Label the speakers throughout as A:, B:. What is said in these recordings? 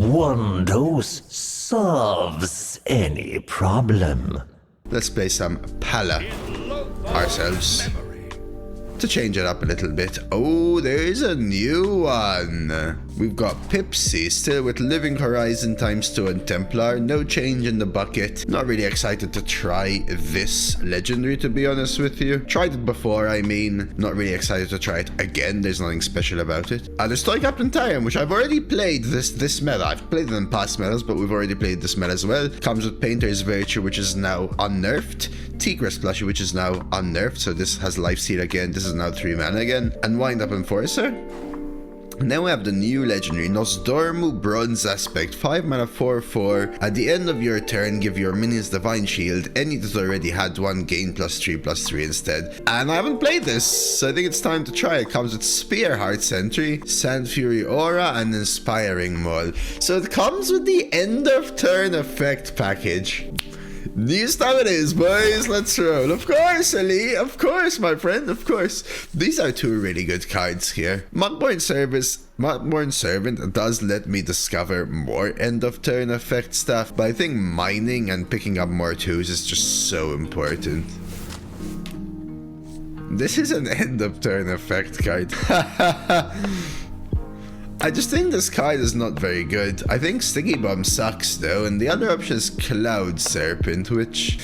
A: one dose solves any problem.
B: Let's play some Pala ourselves to change it up a little bit. Oh, there's a new one. We've got Pipsy, still with Living Horizon ×2 and Templar. No change in the bucket. Not really excited to try this legendary, to be honest with you. Tried it before, I mean. Not really excited to try it again. There's nothing special about it. There's Toy Captain Tyrion, which I've already played this meta. I've played it in past metas, but we've already played this meta as well. Comes with Painter's Virtue, which is now unnerfed. Tigris plushie, which is now unnerfed. So this has Lifesteal again. This is now 3 mana again. And Wind Up Enforcer. And then we have the new legendary Nozdormu Bronze Aspect, 5 mana 4/4. At the end of your turn, give your minions Divine Shield. Any that already had one gain +3/+3 instead. And I haven't played this, so I think it's time to try. It comes with Spearheart Sentry, Sand Fury Aura, and Inspiring Maul. So it comes with the end of turn effect package. New stuff it is, boys. Let's roll. Of course, Ali. Of course, my friend. Of course. These are 2 really good cards here. Mugborn Servant does let me discover more end of turn effect stuff, but I think mining and picking up more 2s is just so important. This is an end of turn effect card. I just think this card is not very good. I think Sticky Bomb sucks though, and the other option is Cloud Serpent, which...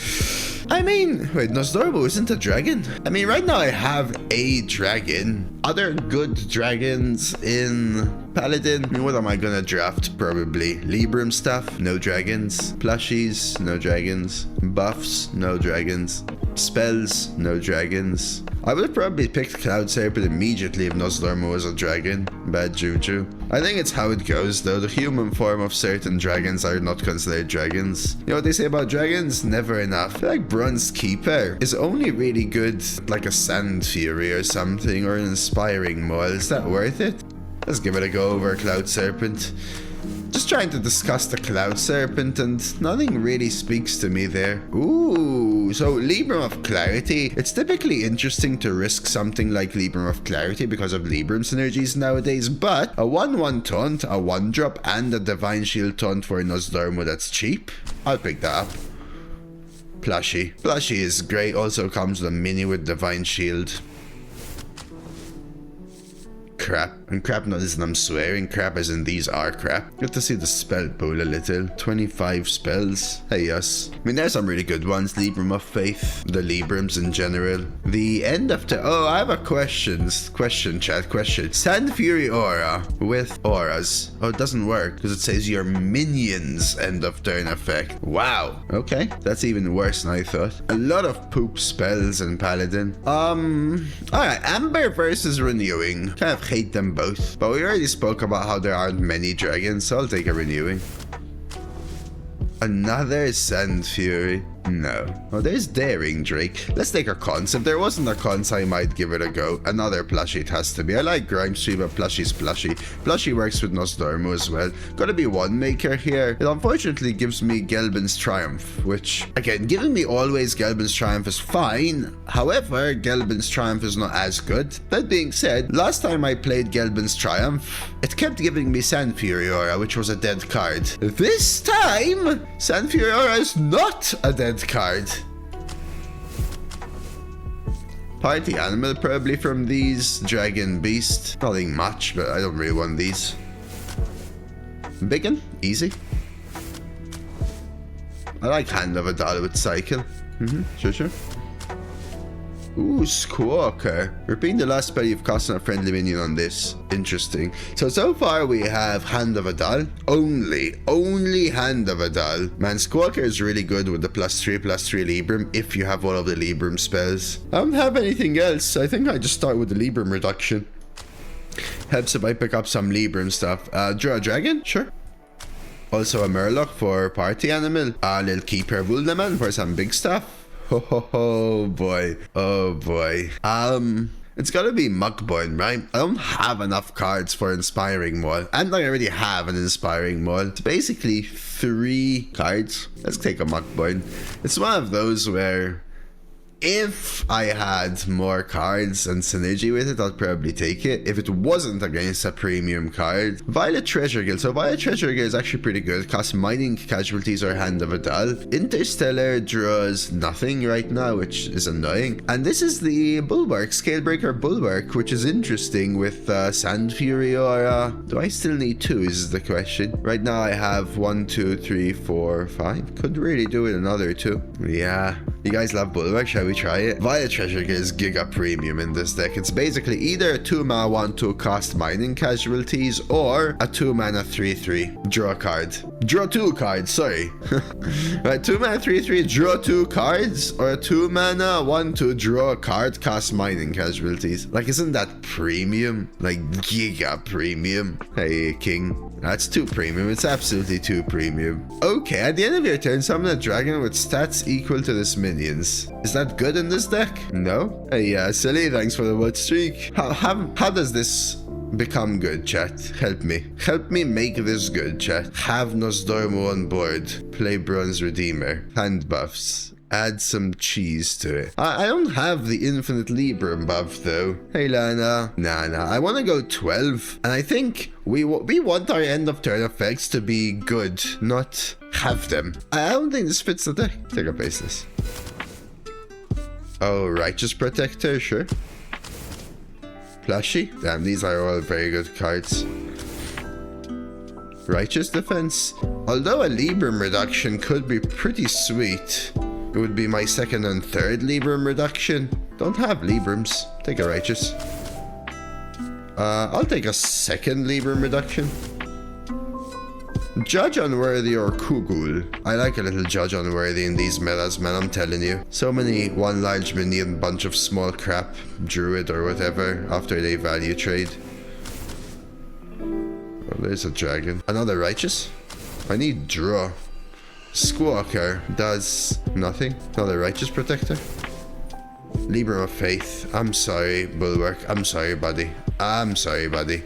B: I mean, wait, Nozdormu isn't a dragon? I mean, right now I have a dragon. Other good dragons in Paladin? I mean, what am I gonna draft? Probably Libram stuff? No dragons. Plushies? No dragons. Buffs? No dragons. Spells? No dragons. I would have probably picked Cloud Serpent immediately if Nozdormu was a dragon. Bad juju. I think it's how it goes though. The human form of certain dragons are not considered dragons. You know what they say about dragons? Never enough. I feel like Bronze Keeper is only really good like a Sand Fury or something, or an Inspiring Maul. Is that worth it? Let's give it a go over Cloud Serpent. Just trying to discuss the Cloud Serpent and nothing really speaks to me there. Ooh, so Libram of Clarity. It's typically interesting to risk something like Libram of Clarity because of Libram synergies nowadays, but a 1/1 taunt, a 1-drop, and a Divine Shield taunt for Nozdormu that's cheap. I'll pick that up. Plushie. Plushie is great, also comes with a mini with Divine Shield. Crap. And crap not as in I'm swearing, crap as in these are crap. Good to see the spell pool a little. 25 spells. Hey, yes. I mean, there's some really good ones. Libram of Faith. The Librams in general. The end of the... Oh, I have a question, chat. Sand Fury Aura with auras. Oh, it doesn't work because it says your minions end of turn effect. Wow. Okay. That's even worse than I thought. A lot of poop spells in Paladin. Alright. Amber versus Renewing. Kind of hate them both, but we already spoke about how there aren't many dragons, so I'll take a Renewing. Another Sand Fury. No. Oh, there's Daring Drake. Let's take a cons. If there wasn't a cons, I might give it a go. Another plushie it has to be. I like Grimestree, but plushie's plushie. Plushie works with Nozdormu as well. Gotta be one maker here. It unfortunately gives me Gelbin's Triumph, which, again, giving me always Gelbin's Triumph is fine. However, Gelbin's Triumph is not as good. That being said, last time I played Gelbin's Triumph, it kept giving me Sand Fury Aura, which was a dead card. This time, Sand Fury Aura is not a dead card. Party Animal probably from these. Dragon Beast. Nothing much, but I don't really want these. Biggin? Easy. I like Hand of a Doll with Cycle. Sure. Ooh, Squawker. Repeat the last spell you've cast on a friendly minion on this. Interesting. So far we have Hand of a Doll. Only Hand of a Doll. Man, Squawker is really good with the +3/+3 Libram if you have all of the Libram spells. I don't have anything else. I think I just start with the Libram reduction. Helps if I pick up some Libram stuff. Draw a Dragon? Sure. Also a Murloc for Party Animal. A little Keeper Wuldaman for some big stuff. Oh boy. It's gotta be Muckborn, right? I don't have enough cards for Inspiring Maul, and I already have an Inspiring Maul. It's basically 3 cards. Let's take a Muckborn. It's one of those where If I had more cards and synergy with it, I'd probably take it. If it wasn't against a premium card. Violet Treasure Guild. So Violet Treasure Guild is actually pretty good. Costs mining casualties or Hand of a Doll. Interstellar draws nothing right now, which is annoying. And this is the Bulwark, Scalebreaker Bulwark, which is interesting with Sand Fury Aura. Do I still need 2 is the question. Right now I have 1, 2, 3, 4, 5. Could really do with another 2. Yeah. You guys love Bulwark, shall we try it? Violet Treasure is Giga Premium in this deck. It's basically either a 2-mana 1/2 cost mining casualties or a 2-mana 3/3 draw card. Draw 2 cards, sorry. Right, 2-mana 3/3 draw 2 cards or a 2-mana 1/2 draw a card cost mining casualties. Like, isn't that premium? Like, Giga Premium. Hey, King. That's too premium. It's absolutely too premium. Okay, at the end of your turn, summon a dragon with stats equal to this minions. Is that good in this deck? No? Hey, silly, thanks for the wood streak. How does this become good, chat? Help me. Help me make this good, chat. Have Nozdormu on board. Play Bronze Redeemer. Hand buffs. Add some cheese to it. I don't have the Infinite Libram buff though. Hey Lana. Nah. I want to go 12. And I think we want our end of turn effects to be good, not have them. I don't think this fits the deck. Take a base this. Oh, Righteous Protector, sure. Plushy. Damn, these are all very good cards. Righteous Defense. Although a Libram reduction could be pretty sweet. It would be my 2nd and 3rd Libram reduction. Don't have Librams. Take a Righteous. I'll take a 2nd Libram reduction. Judge Unworthy or Kugul. I like a little Judge Unworthy in these metas, man, I'm telling you. So many one large minion, bunch of small crap, druid or whatever, after they value trade. Oh, there's a dragon. Another Righteous? I need draw. Squawker does nothing. Another Righteous Protector. Libram of Faith. I'm sorry, Bulwark. I'm sorry, buddy. I'm sorry, buddy.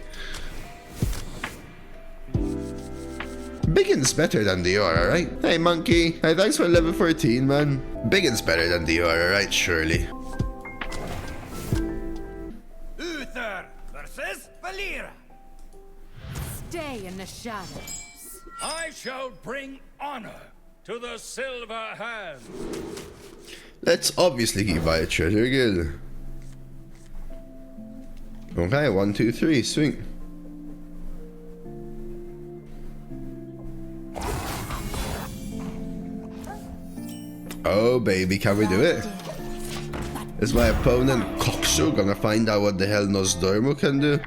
B: Biggin's better than Dior, right? Hey, Monkey. Hey, thanks for level 14, man. Biggin's better than Dior, right? Surely.
C: Uther versus Valera.
D: Stay in the shadows.
C: I shall bring honor to the Silver Hand.
B: Let's obviously keep Violet Treasure Guild. Okay, 1, 2, 3, swing. Oh baby, can we do it? Is my opponent Koksu gonna find out what the hell Nozdormu can do?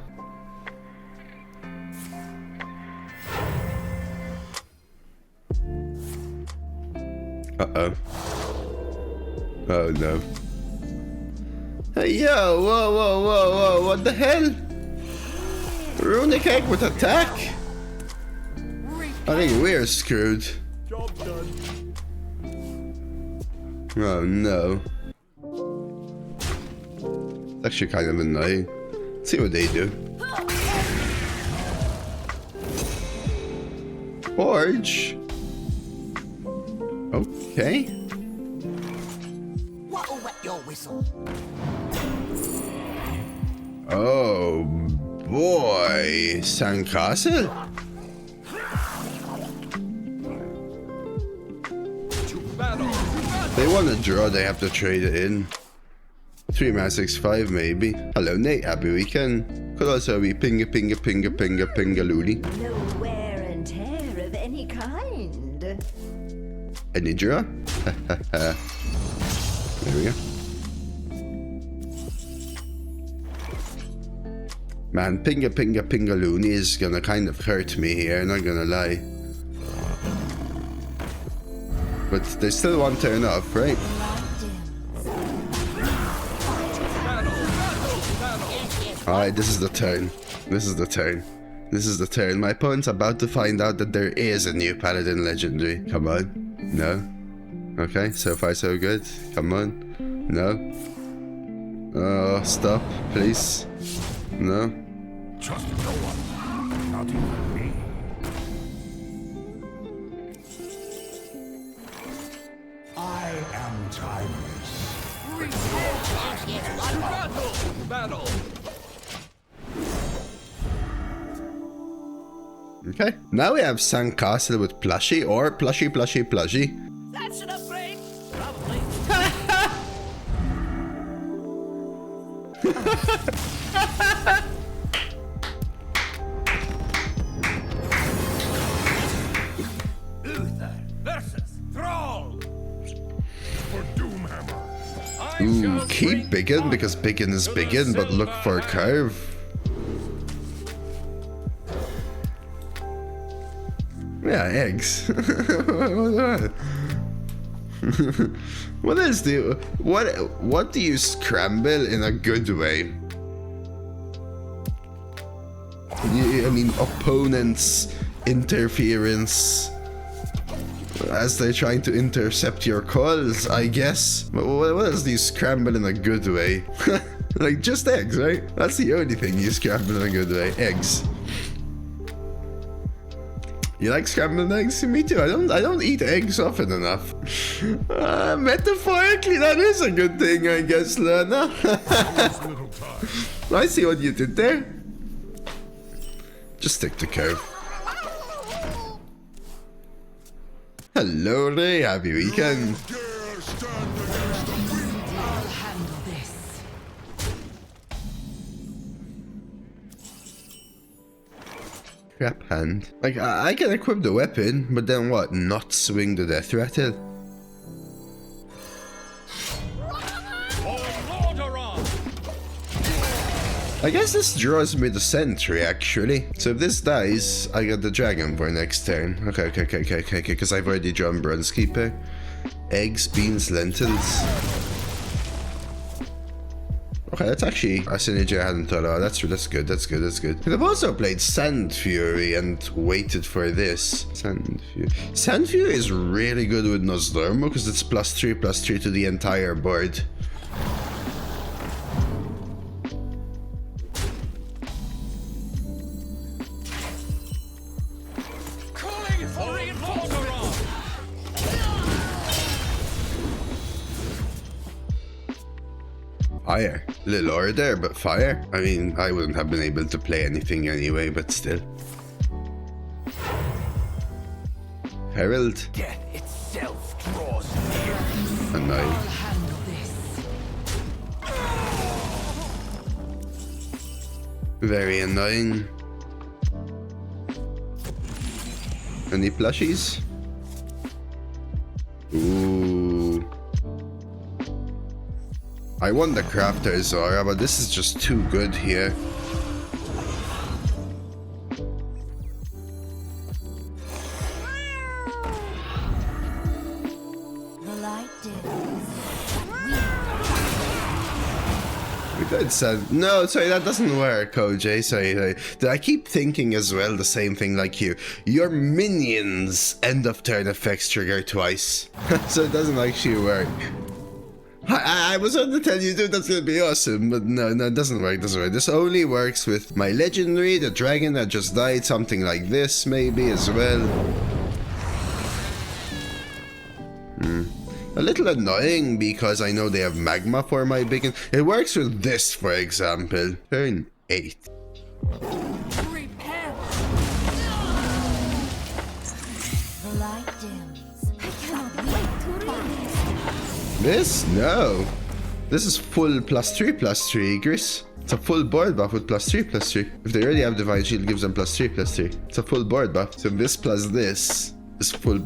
B: Uh-oh. Oh no. Hey yo, whoa, what the hell? Runic Egg with attack? I think we're screwed.
C: Job done.
B: Oh no. It's actually kind of annoying. Let's see what they do. Forge. Okay.
E: What'll wet your whistle?
B: Oh boy. Sandcastle? They want to draw, they have to trade it in. 3-mana 6/5 maybe. Hello Nate, happy weekend. Could also be pinga loony.
F: No wear and tear of any kind.
B: Any draw? There we go. Man, pinga loony is gonna kind of hurt me here, not gonna lie. But there's still one turn off, right? Alright, this is the turn. This is the turn. This is the turn. My opponent's about to find out that there is a new Paladin legendary. Come on. No. Okay, so far so good. Come on. No. Oh, stop, please. No.
C: Trust no one, not even me.
E: I am timeless.
B: Okay, now we have Sandcastle with plushie or plushie.
E: That's an upgrade. Probably.
C: Uther versus Thrall. For Doomhammer.
B: Ooh, keep biggin because biggin is biggin, but look for curve. Yeah, eggs. What else do you, what do you scramble in a good way? I mean, opponents' interference as they're trying to intercept your calls, I guess. But what else do you scramble in a good way? Like just eggs, right? That's the only thing you scramble in a good way. Eggs. You like scrambled eggs? Me too. I don't eat eggs often enough. Metaphorically, that is a good thing, I guess, Lena. I see what you did there. Just stick to curve. Hello Ray, happy weekend.
D: I'll handle this.
B: Crap hand. Like, I can equip the weapon, but then what? Not swing the death rattle? I guess this draws me the sentry, actually. So if this dies, I get the dragon for next turn. Okay, because I've already drawn Bronze Keeper. Eggs, beans, lentils. Okay, that's actually a synergy I hadn't thought about. That's good. I've also played Sand Fury and waited for this. Sand Fury is really good with Nozdormu because it's +3/+3 to the entire board.
C: Calling for reinforcements.
B: Fire. A little order, but fire. I mean, I wouldn't have been able to play anything anyway, but still. Herald.
C: Death itself draws near.
B: Annoying.
D: I'll handle this.
B: Very annoying. Any plushies? Ooh. I want the crafter Zora, but this is just too good here.
F: The light dims.
B: We did send. No, sorry, that doesn't work, OJ. Sorry. I keep thinking as well the same thing like you. Your minions' end of turn effects trigger twice, so it doesn't actually work. I was going to tell you, dude, that's going to be awesome, but no, it doesn't work, This only works with my legendary, the dragon that just died, something like this, maybe, as well. A little annoying, because I know they have magma for my beacon. It works with this, for example. Turn 8.
D: Repent.
F: The light dims. I cannot wait to read it.
B: This? No. This is full +3/+3, Gris. It's a full board buff with +3/+3. If they already have Divine Shield, it gives them +3/+3. It's a full board buff. So this plus this is full.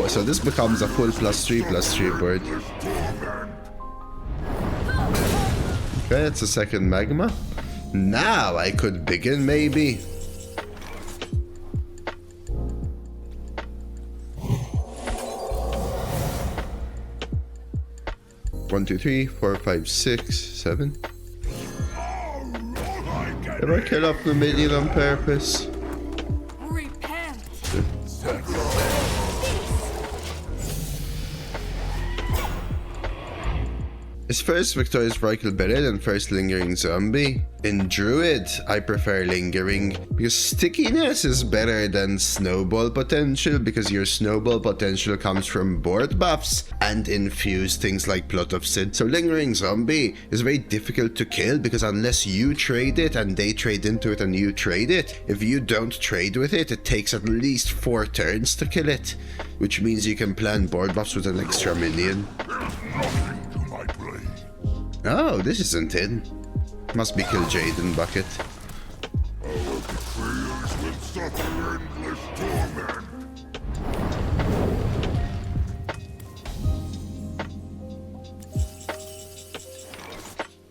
B: So this becomes a full +3/+3 board. Okay, it's a second magma. Now I could begin, maybe. One, 2, 3, 4, 5, 6, 7. Did I kill off the minion on purpose?
D: Repent.
B: Is first Victorious Vehicle better than first Lingering Zombie? In Druid, I prefer Lingering because stickiness is better than Snowball Potential because your Snowball Potential comes from board buffs and infused things like Plot of Sin. So Lingering Zombie is very difficult to kill because unless you trade it and they trade into it and you trade it, if you don't trade with it, it takes at least 4 turns to kill it, which means you can plan board buffs with an extra minion. Oh, this isn't in. Must be Kill Jaden bucket.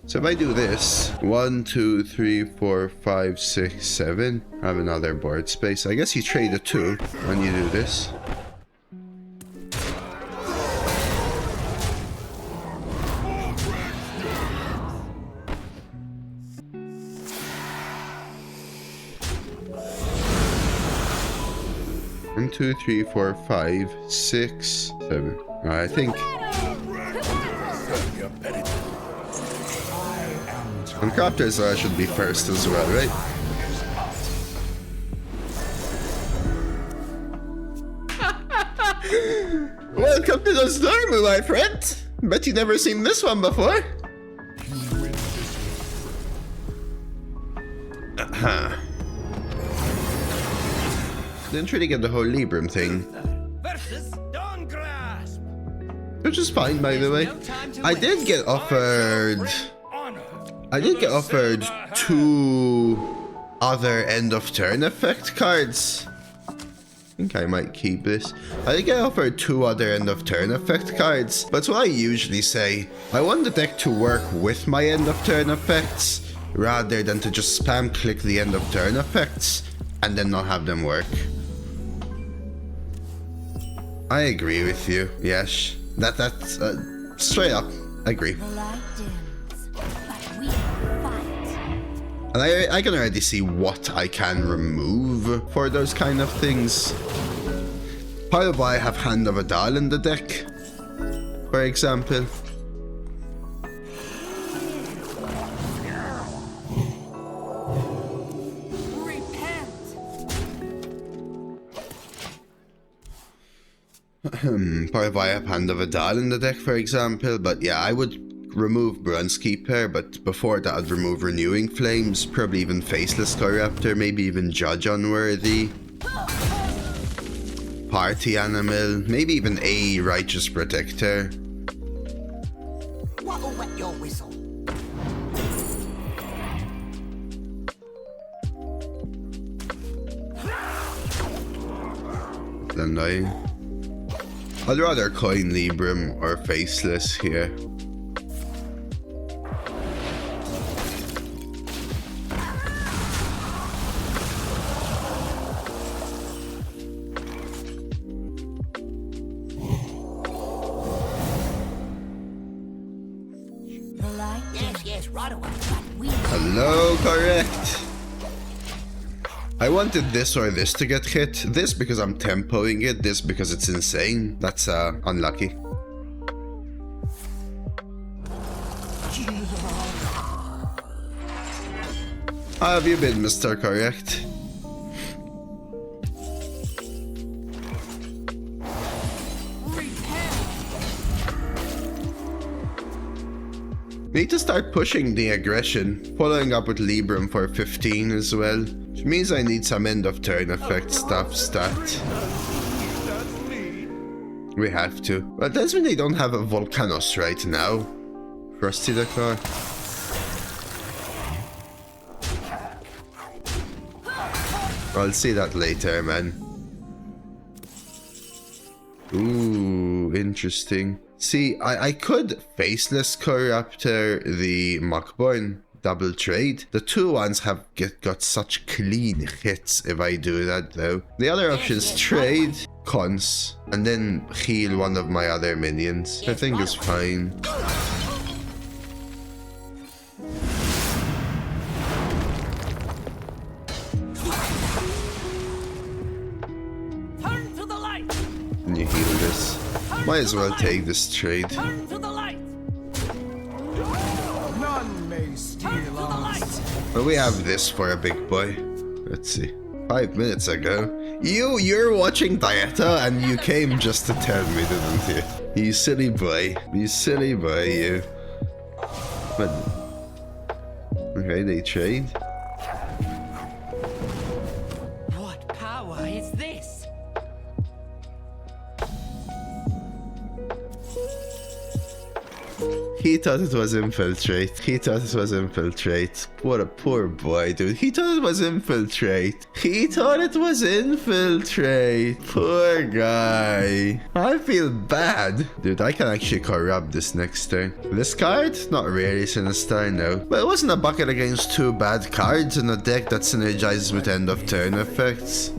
B: So if I do this, 1, 2, 3, 4, 5, 6, 7, I have another board space. I guess you trade a 2 when you do this. One, 2, 3, 4, 5, 6, 7. I think. On crafters, I should be first as well, right? Welcome to Nozdormu, my friend. Bet you've never seen this one before. Didn't really get the whole Libram thing.
E: Versus Dawn Grasp.
B: Which is fine, by the way. I did get offered 2 other end of turn effect cards. I think I might keep this. I did get offered 2 other end of turn effect cards, but it's what I usually say. I want the deck to work with my end of turn effects rather than to just spam click the end of turn effects and then not have them work. I agree with you, yes. That's straight up, I agree.
F: The light dims, but we fight.
B: And I can already see what I can remove for those kind of things. How do I have Hand of Adal in the deck, for example? Part of I have Hand of Adal in the deck, for example, but yeah, I would remove Bronzekeeper, but before that I'd remove Renewing Flames, probably even Faceless Corruptor, maybe even Judge Unworthy, Party Animal, maybe even a Righteous Protector.
E: What'll wet your whistle?
B: Then I'd rather coin Libram or Faceless here.
E: Yes, right away.
B: Hello, correct. I wanted this or this to get hit. This because I'm tempoing it, this because it's insane. That's unlucky. How have you been, Mr. Correct? Need to start pushing the aggression, following up with Libram for 15 as well, which means I need some end of turn effect stuff stat. We have to. But that's when they don't have a Volcanos right now. Frosty the car. I'll see that later, man. Ooh, interesting. See, I could Faceless Corruptor the Muckborn double trade. The 2 ones have got such clean hits if I do that though. The other options trade, cons, and then heal one of my other minions. I think is fine.
E: Turn to the light.
B: And you heal this. Might as well take this trade.
E: Turn to the light.
B: But we have this for a big boy. Let's see. 5 minutes ago. You're watching Dieta and you came just to tell me, didn't you? You silly boy. You silly boy, you. But... Okay, they trade.
E: What power is this?
B: He thought it was infiltrate. He thought it was infiltrate. What a poor boy, dude. He thought it was infiltrate. He thought it was infiltrate. Poor guy. I feel bad. Dude, I can actually corrupt this next turn. This card? Not really sinister, no. But it wasn't a bucket against 2 bad cards in a deck that synergizes with end of turn effects.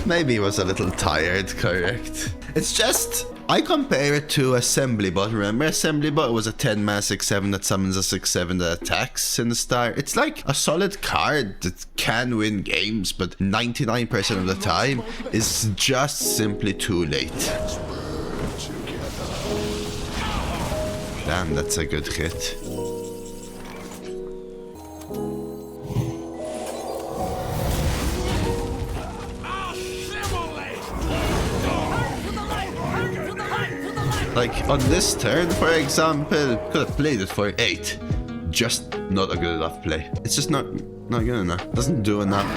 B: Maybe he was a little tired, correct? It's just, I compare it to Assembly Bot. Remember Assembly Bot was a 10-mana 6/7 that summons a 6/7 that attacks in the start. It's like a solid card that can win games, but 99% of the time is just simply too late. Damn, that's a good hit. Like, on this turn, for example, could have played it for 8. Just not a good enough play. It's just not good enough. Doesn't do enough.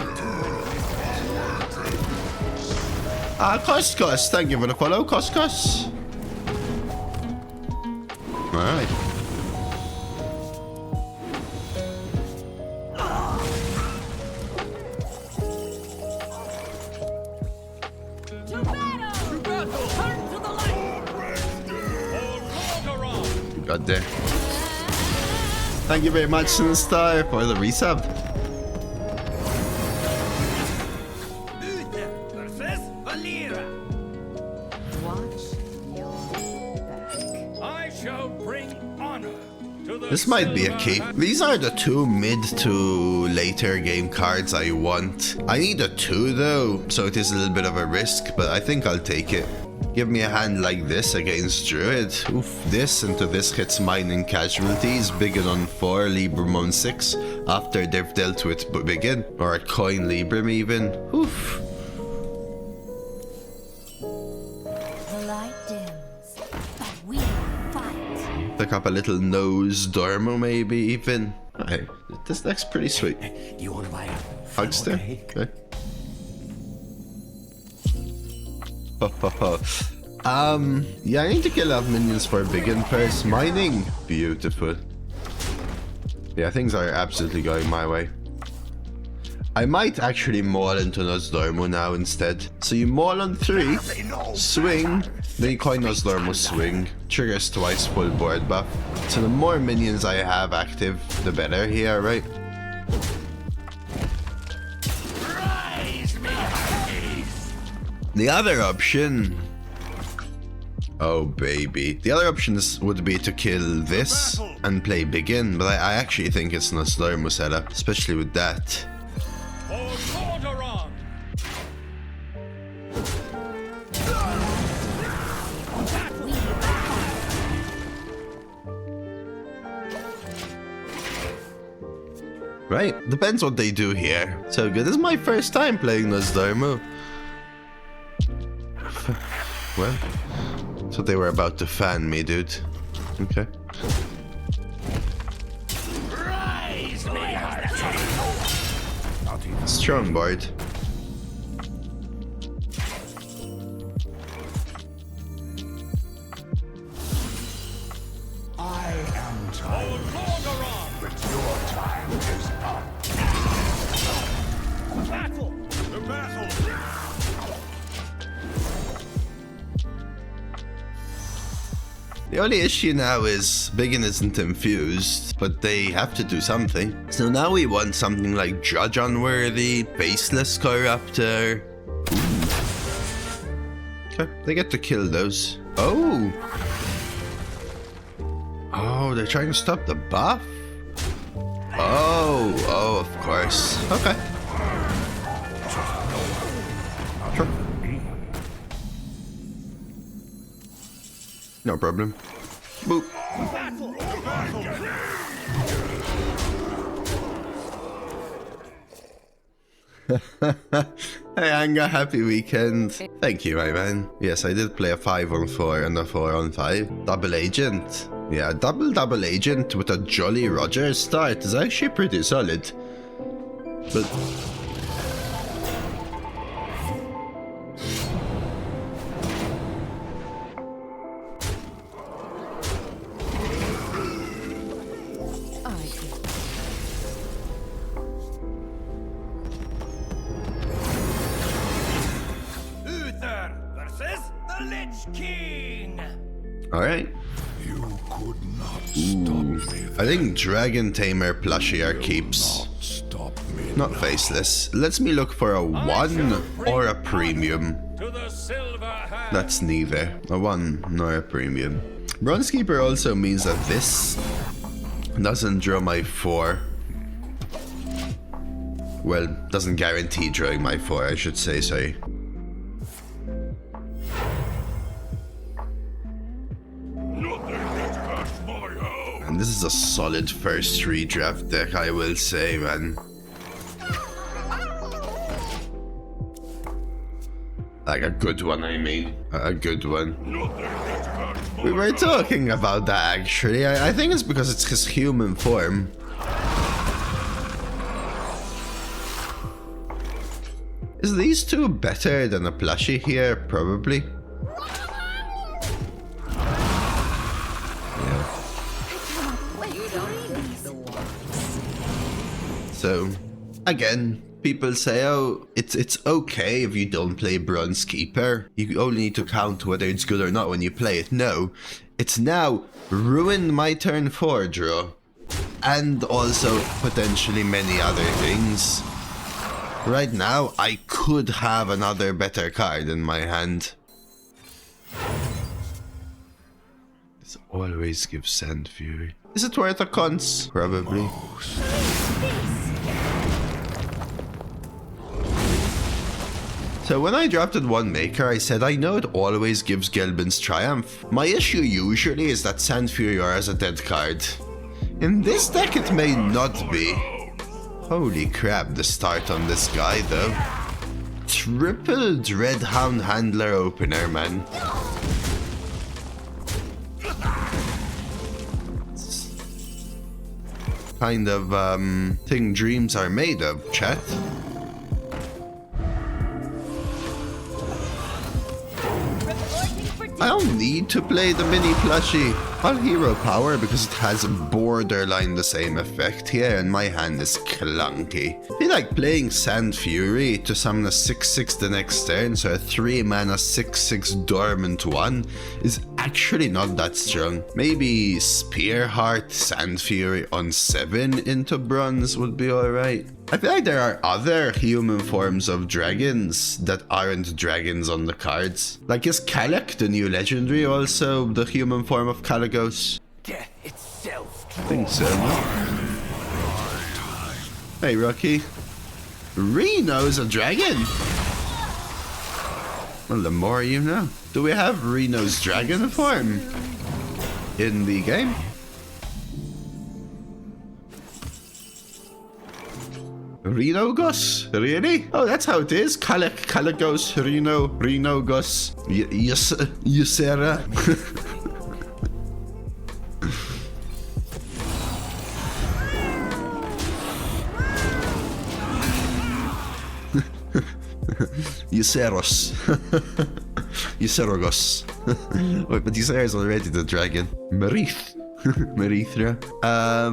B: Koskos, thank you for the follow, Koskos. Alright. Got there. Thank you very much, Sinistar, for the resub.
C: I shall bring honor to the
B: This might be a key. These are the 2 mid to later game cards I want. I need a 2 though, so it is a little bit of a risk, but I think I'll take it. Give me a hand like this against Druid. Oof, this into this hits mining casualties. Biggin on 4, Libram on 6. After they've dealt with Biggin. Or a coin Libram even. Oof.
F: The light dims, but we fight.
B: Pick up a little Nozdormu maybe even. Alright, this deck's pretty sweet.
E: You want to buy a
B: Huckster? Okay. Yeah, I need to kill off minions for Biggin first. Mining. Beautiful. Yeah, things are absolutely going my way. I might actually maul into Nozdormu now instead. So you maul on 3, swing, then you coin Nozdormu, swing, triggers twice full board buff. So the more minions I have active, the better here, right? The other option... Oh baby. The other options would be to kill this and play Biggin, but I actually think it's Nozdormu setup, especially with that. Right, depends what they do here. So good. This is my first time playing Nozdormu. Well, so they were about to fan me, dude. Okay. Strong board.
C: I am tired, but your time is up. Battle! The battle!
B: The only issue now is Biggin isn't infused, but they have to do something. So now we want something like Judge Unworthy, Faceless Corruptor. Okay, they get to kill those. Oh! Oh, they're trying to stop the buff? Oh, of course. Okay. Sure. No problem. Boop. Hey Anga, happy weekend. Thank you, my man. Yes, I did play a 5-on-4 and a 4-on-5. Double agent. Yeah, double agent with a Jolly Roger start is actually pretty solid. But
C: Uther versus the Lich King.
B: alright.
C: You could not stop me.
B: I think Dragon Tamer plushie are keeps.
C: Stop me.
B: Not faceless. Lets me look for a 1 or a premium.
C: To the silver hand.
B: That's neither a 1 nor a premium. Bronze Keeper also means that this doesn't draw my 4. Well, doesn't guarantee drawing my 4, I should say, sorry. And this is a solid first redraft deck, I will say, man. Like a good one, I mean. A good one. We were talking about that, actually. I think it's because it's his human form. Is these two better than a plushie here? Probably. So, again, people say, oh, it's okay if you don't play Bronze Keeper. You only need to count whether it's good or not when you play it. No, it's now ruined my turn 4 draw. And also potentially many other things. Right now, I could have another better card in my hand. This always gives Sand Fury. Is it worth a cons? Probably. So when I drafted one maker, I said I know it always gives Gelbin's Triumph. My issue usually is that Sand Fury has a dead card. In this deck it may not be. Holy crap, the start on this guy though. Triple Dreadhound Handler opener, man. Kind of thing dreams are made of, chat. I don't need to play the mini plushie. I'll hero power because it has borderline the same effect here and my hand is clunky. I feel like playing Sand Fury to summon a 6/6 the next turn, so a 3 mana 6/6 dormant 1 is actually not that strong. Maybe Spearheart Sand Fury on 7 into bronze would be alright. I feel like there are other human forms of dragons that aren't dragons on the cards. Like, is Kalak, the new legendary, also the human form of Kalagos?
E: Death itself.
B: I think so. Hey, Rocky. Reno's a dragon? Well, the more you know. Do we have Reno's dragon form in the game? Reno Gus? Really? Oh, that's how it is. Kalagos, Reno Gus. Yes, Ysera. Yseros. Yserogos. Wait, but Ysera is already the dragon. Marith. Marithra.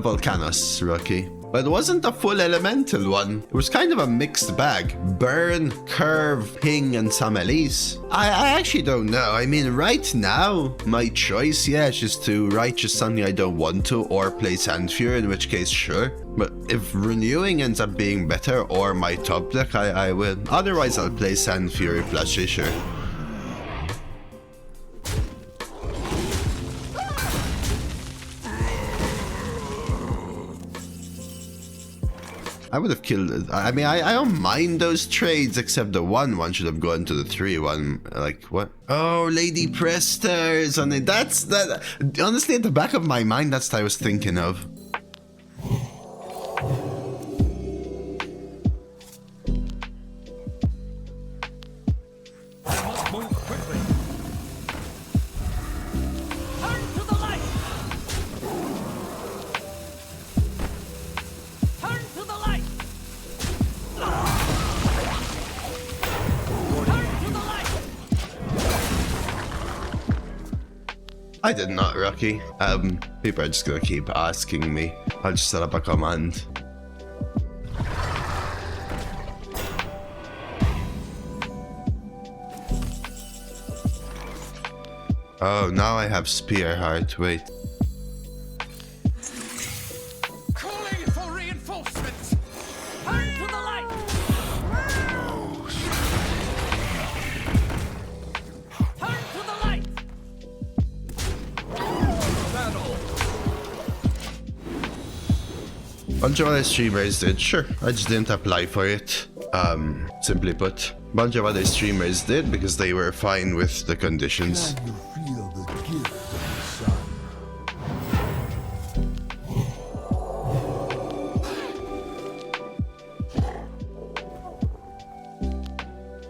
B: Volcanos, Rocky. But it wasn't a full elemental one. It was kind of a mixed bag. Burn, curve, ping, and some Elise. I actually don't know. I mean, right now, my choice, yeah, is just to righteous something I don't want to, or play Sand Fury, in which case, sure. But if renewing ends up being better, or my top deck, I will. Otherwise, I'll play Sand Fury plushie, sure. I would have killed it. I mean, I don't mind those trades, except the one should have gone to the 3-1. Like, what? Oh, Lady Presters. And that's that. Honestly, at the back of my mind, that's what I was thinking of. I did not, Rocky. People are just gonna keep asking me. I'll just set up a command. Oh, now I have Spear Heart. Wait.
C: Calling for reinforcements.
D: Turn to the light. Turn to the light.
B: Bunch of other streamers did, sure. I just didn't apply for it. Simply put. Bunch of other streamers did because they were fine with the conditions.
G: Can you feel the gift of the sun?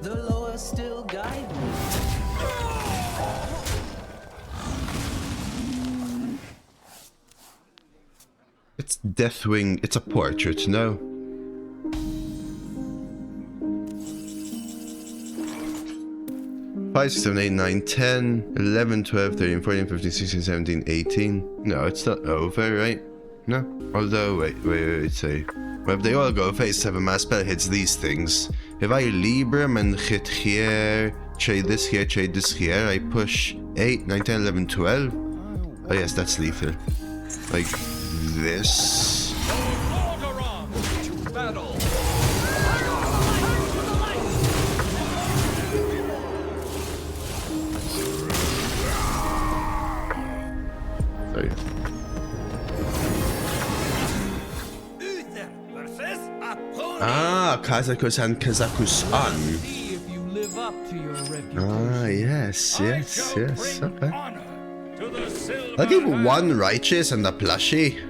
E: The lower still guide me.
B: It's Deathwing. It's a portrait, no? Five, 6, 7, 8, 9, 10, 11, 12, 13, 14, 15, 16, 17, 18. No, it's not over, right? No. Although, wait, say. Well, if they all go phase 7 mass spell hits these things. If I Libram and hit here, trade this here, I push 8, 9, 10, 11, 12. Oh yes, that's lethal. Like this.
C: Order on to battle.
B: Sorry.
C: Uther versus opponent.
B: Ah, Kazakus and Kazakus-an.
E: See if you live up to your reputation.
B: Ah, yes.
C: I shall bring
B: Okay.
C: honor to the silver
B: I'll give
C: hand.
B: one righteous and a plushie.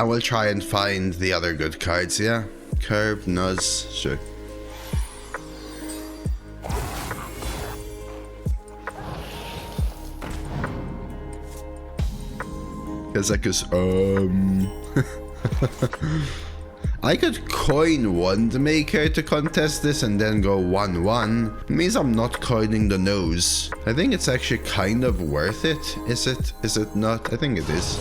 B: I will try and find the other good cards, yeah? Curb, Noz, sure. Kazakus, I could coin Wandmaker to contest this and then go 1-1. It means I'm not coining the nose. I think it's actually kind of worth it. Is it? Is it not? I think it is.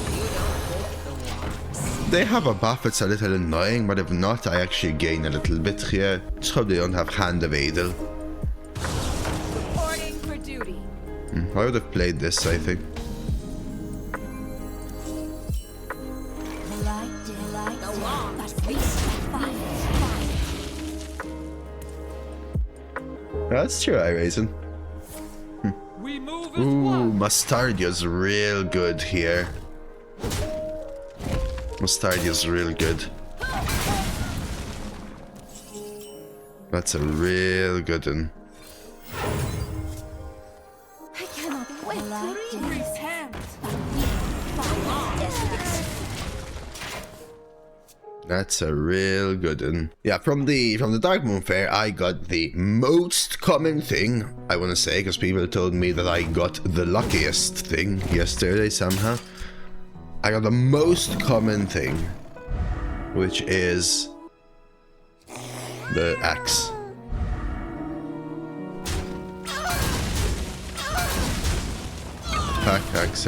B: They have a buff, it's a little annoying, but if not, I actually gain a little bit here. Just hope they don't have Hand of Adel.
D: Reporting for duty.
B: I would have played this, I think.
F: The light, the wand, but we fire.
B: That's true, I reason.
E: We move as
B: Ooh,
E: one.
B: Mustardio's real good here. Mustardio's real good. That's a real good one.
F: I cannot wait to
D: Repent.
B: That's a real good one. Yeah, from the Dark Moon Fair, I got the most common thing, I want to say, because people told me that I got the luckiest thing yesterday somehow. I got the most common thing, which is the axe. Axe.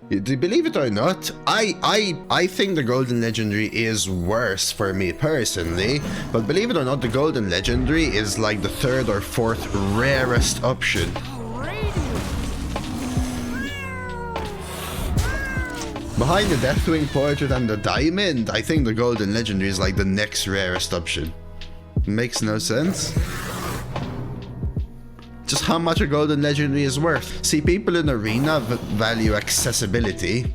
B: Believe it or not, I think the Golden Legendary is worse for me personally, but believe it or not, the Golden Legendary is like the 3rd or 4th rarest option. Behind the Deathwing Portrait and the Diamond, I think the Golden Legendary is like the next rarest option. Makes no sense. just how much a golden legendary is worth. See, people in Arena value accessibility.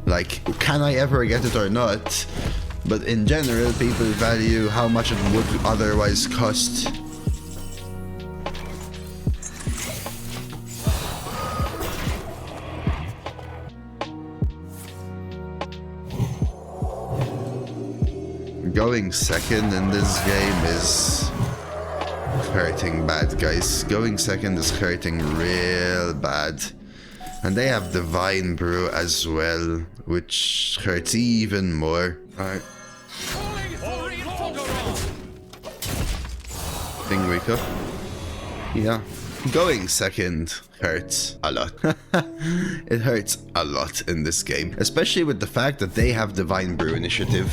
B: Like, can I ever get it or not? But in general, people value how much it would otherwise cost. Going second in this game is hurting bad, guys. Going second is hurting real bad. And they have Divine Brew as well, which hurts even more. Alright. Thing wake up. Yeah. Going second hurts a lot. It hurts a lot in this game. Especially with the fact that they have Divine Brew initiative.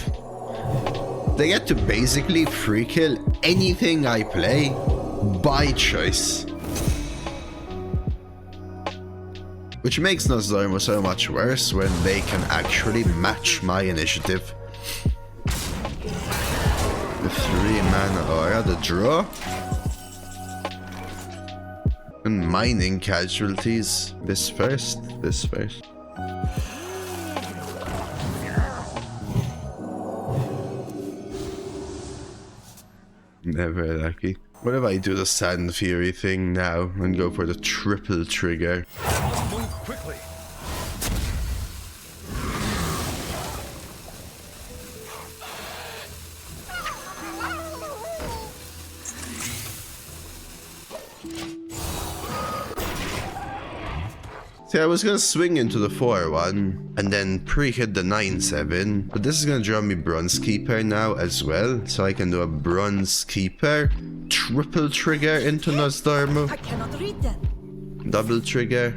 B: They get to basically free kill anything I play by choice. Which makes Nozdormu so much worse when they can actually match my initiative. The 3-mana aura, the draw. And mining casualties. This first. Never lucky. What if I do the Sand Fury thing now and go for the triple trigger?
C: Move quickly.
B: See, I was gonna swing into the 4-1 and then pre-hit the 9-7, but this is gonna draw me Bronze Keeper now as well, so I can do a Bronze Keeper, triple trigger into Nozdormu,
D: I cannot read them.
B: double trigger.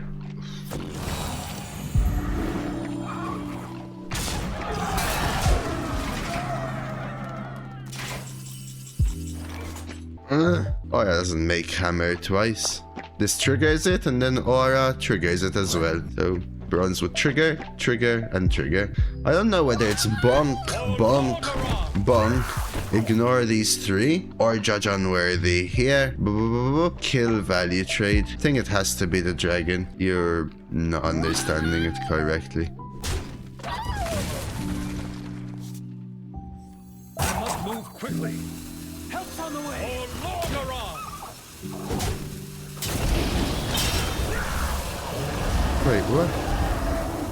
B: Aura doesn't make hammer twice. This triggers it, and then Aura triggers it as well. So bronze would trigger, trigger, and trigger. I don't know whether it's bonk, bonk, bonk, ignore these three, or judge unworthy. Here, kill value trade. I think it has to be the dragon. You're not understanding it correctly.
C: I must move quickly.
D: Help's on the way.
B: Wait, what?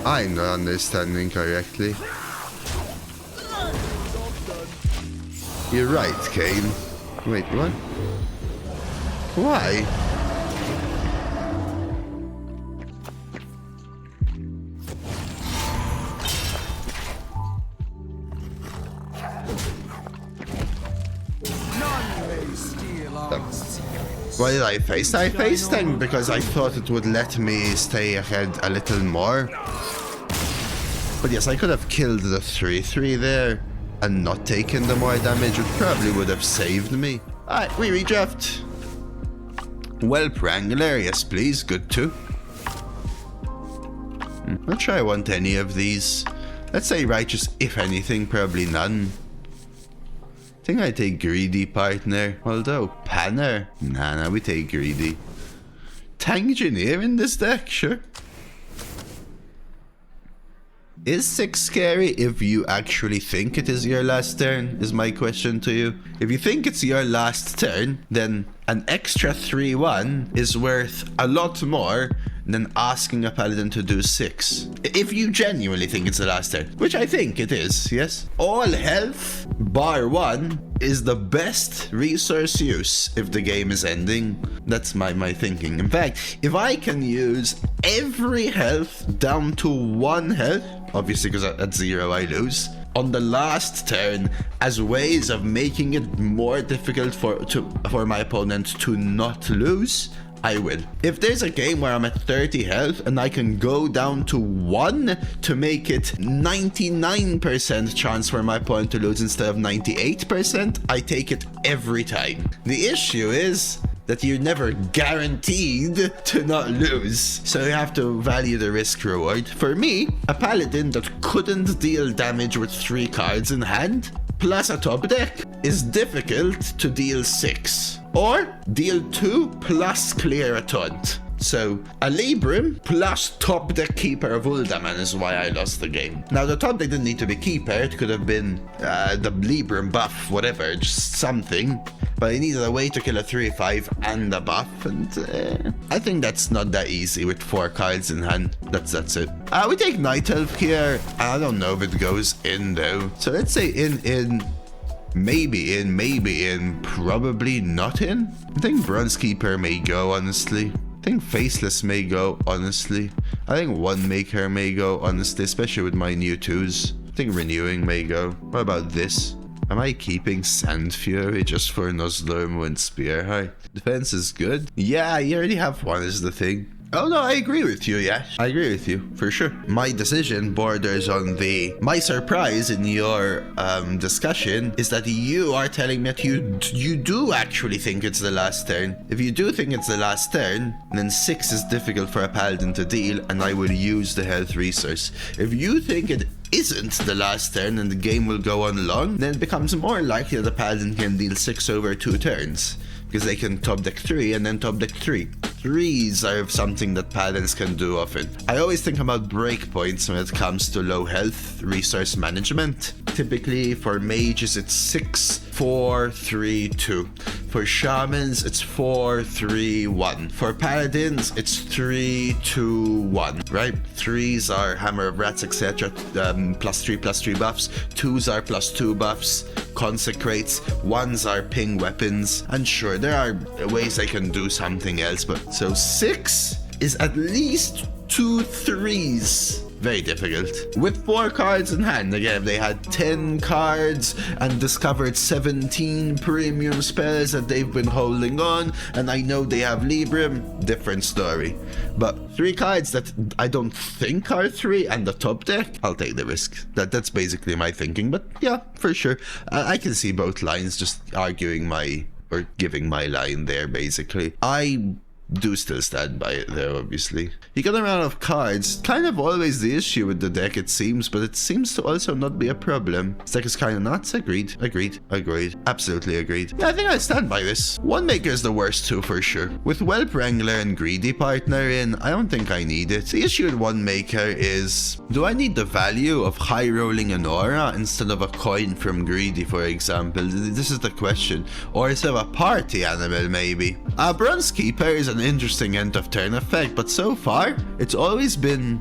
B: I'm not understanding correctly. You're right, Kane. Wait, what? Why?
E: None may steal our secrets.
B: What did I face? I faced them because I thought it would let me stay ahead a little more. But yes, I could have killed the 3-3 there and not taken the more damage. It probably would have saved me. Alright, we redraft. Whelp Wrangler, yes please, good too. Not sure I want any of these. Let's say Righteous, if anything, probably none. I think I take Greedy, partner. Although, Panner. Nah, we take Greedy. Tangineer in this deck, sure. Is 6 scary if you actually think it is your last turn, is my question to you. If you think it's your last turn, then an extra 3-1 is worth a lot more than asking a Paladin to do 6. If you genuinely think it's the last turn, which I think it is, yes? All health, bar 1, is the best resource use if the game is ending. That's my thinking. In fact, if I can use every health down to 1 health, obviously because at 0 I lose, on the last turn as ways of making it more difficult for my opponent to not lose, I will. If there's a game where I'm at 30 health and I can go down to 1 to make it 99% chance for my opponent to lose instead of 98%, I take it every time. The issue is that you're never guaranteed to not lose, so you have to value the risk reward. For me, a Paladin that couldn't deal damage with 3 cards in hand plus a top deck is difficult to deal 6. or deal 2 plus clear a taunt. So, a Libram plus top deck Keeper of Uldaman is why I lost the game. Now, the top deck didn't need to be Keeper, it could have been the Libram buff, whatever, just something. But I needed a way to kill a 3/5 and a buff, and I think that's not that easy with 4 cards in hand. That's it. We take Night Elf here. I don't know if it goes in though. So let's say in. Maybe in, probably not in. I think Bronze Keeper may go, honestly. I think Faceless may go, honestly. I think One Maker may go, honestly, especially with my new 2s. I think Renewing may go. What about this? Am I keeping Sand Fury just for Nozdormu and Spearheart? Defense is good. Yeah, you already have one is the thing. Oh no, I agree with you, yeah. I agree with you, for sure. My decision borders on my surprise in your discussion is that you are telling me that you do actually think it's the last turn. If you do think it's the last turn, then 6 is difficult for a Paladin to deal, and I will use the health resource. If you think it isn't the last turn and the game will go on long, then it becomes more likely that a Paladin can deal 6 over 2 turns. Because they can top deck 3 and then top deck 3. 3s are something that Paladins can do often. I always think about breakpoints when it comes to low health resource management. Typically for mages it's 6, 4, 3, 2. For shamans it's 4, 3, 1. For paladins it's 3, 2, 1, right? 3s are Hammer of Rats, etc. +3/+3 buffs. 2s are +2 buffs. Consecrates. 1s are ping weapons. And sure, there are ways I can do something else, but so 6 is at least 2 3s. Very difficult. With 4 cards in hand, again, if they had 10 cards and discovered 17 premium spells that they've been holding on, and I know they have Libram, different story. But 3 cards that I don't think are 3 and the top deck, I'll take the risk. That's basically my thinking, but yeah, for sure. I can see both lines, just arguing or giving my line there, basically. I do still stand by it there, obviously. You got a run of cards, kind of always the issue with the deck it seems, but it seems to also not be a problem. This deck is kind of nuts. Agreed, absolutely agreed. Yeah, I think I stand by this. One Maker is the worst too, for sure. With Whelp Wrangler and Greedy Partner in, I don't think I need it. The issue with One Maker is, do I need the value of high rolling an aura instead of a coin from Greedy, for example? This is the question. Or instead of a party animal, maybe. Bronze Keeper is an interesting end of turn effect, but so far it's always been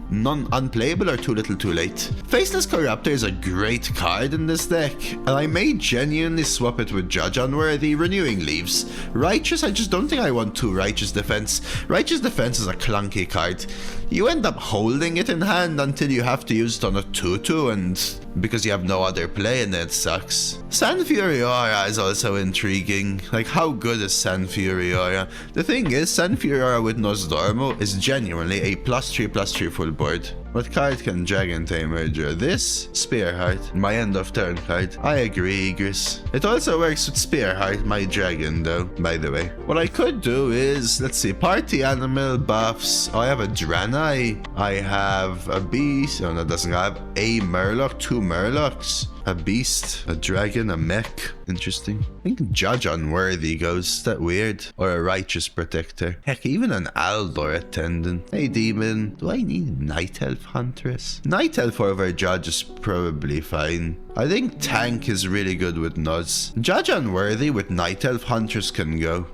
B: unplayable or too little too late. Faceless Corruptor is a great card in this deck, and I may genuinely swap it with Judge Unworthy. Renewing leaves. Righteous, I just don't think I want 2 Righteous Defense. Righteous Defense is a clunky card. You end up holding it in hand until you have to use it on a 2/2, and because you have no other play, and then it sucks. Sand Fury Aura is also intriguing. Like, how good is Sand Fury Aura? The thing is, Sand Fury Aura with Nozdormu is genuinely a +3/+3 full board. What card can Dragon Tamer draw? This? Spearheart. My end of turn card. I agree, Igris. It also works with Spearheart, my dragon though, by the way. What I could do is, let's see, party animal buffs. Oh, I have a Draenei. I have a beast. Oh, no, it doesn't have a Murloc, 2 Murlocs. A beast, a dragon, a mech. Interesting. I think Judge Unworthy goes. Is that weird? Or a Righteous Protector. Heck, even an Aldor Attendant. Hey, Demon. Do I need Night Elf Huntress? Night Elf over Judge is probably fine. I think Tank is really good with Noz. Judge Unworthy with Night Elf Huntress can go.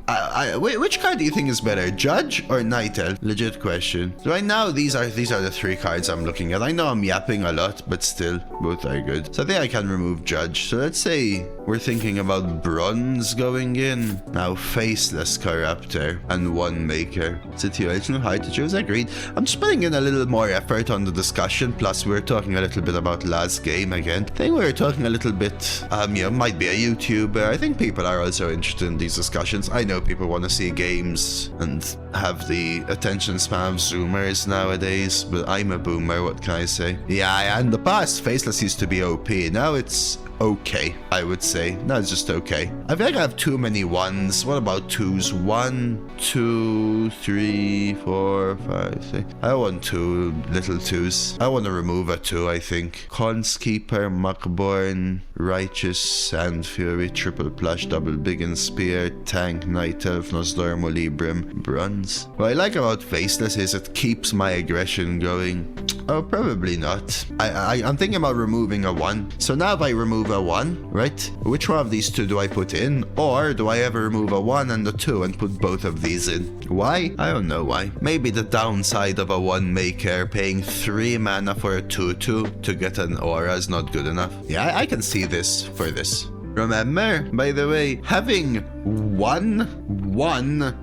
B: Which card do you think is better, Judge or Night Elf? Legit question. Right now, these are the 3 cards I'm looking at. I know I'm yapping a lot, but still, both are good. So I think I can remove Judge. So let's say we're thinking about Bronze going in. Now Faceless Corruptor and One Maker. Situational hard to choose, agreed. I'm just putting in a little more effort on the discussion, plus we're talking a little bit about last game again. I think we're talking a little bit, might be a YouTuber. I think people are also interested in these discussions. I know people want to see games and have the attention span of Zoomers nowadays, but I'm a boomer, what can I say? Yeah, in the past, Faceless used to be OP. Now it's okay, I would say. No, it's just okay. I feel like I have too many ones. What about twos? 1, 2, 3, 4, 5, 6. I want 2 little twos. I want to remove a 2, I think. Conskeeper, Muckborn, Righteous, Sand Fury, Triple Plush, Double Big and Spear, Tank, Night Elf, Nozdormu, Libram, Bronze. What I like about Faceless is it keeps my aggression going. Oh, probably not. I'm thinking about removing a 1. So now if I remove a 1, right? Which one of these 2 do I put in? Or do I ever remove a 1 and a 2 and put both of these in? Why? I don't know why. Maybe the downside of a 1 maker paying 3 mana for a 2/2 to get an aura is not good enough. Yeah, I can see this for this. Remember, by the way, having 1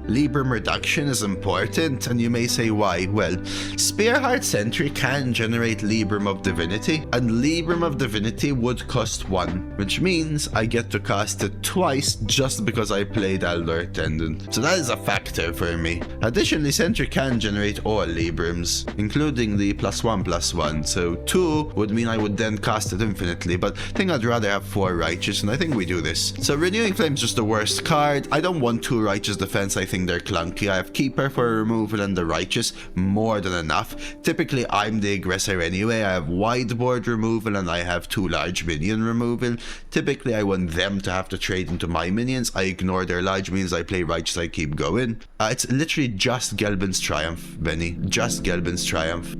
B: Libram reduction is important, and you may say why. Well, Spearheart Sentry can generate Libram of Divinity, and Libram of Divinity would cost 1, which means I get to cast it twice just because I played Aldor Attendant. So that is a factor for me. Additionally, Sentry can generate all Librams, including the +1/+1, so 2 would mean I would then cast it infinitely, but I think I'd rather have 4 Righteous, and I think we do this. So Renewing Flame is just the worst card. I don't want 2 Righteous Defense, I think they're clunky. I have Keeper for removal and the Righteous, more than enough. Typically, I'm the aggressor anyway. I have Wideboard removal and I have 2 large minion removal. Typically, I want them to have to trade into my minions. I ignore their large minions, I play Righteous, I keep going. It's literally just Gelbin's Triumph, Benny. Just Gelbin's Triumph.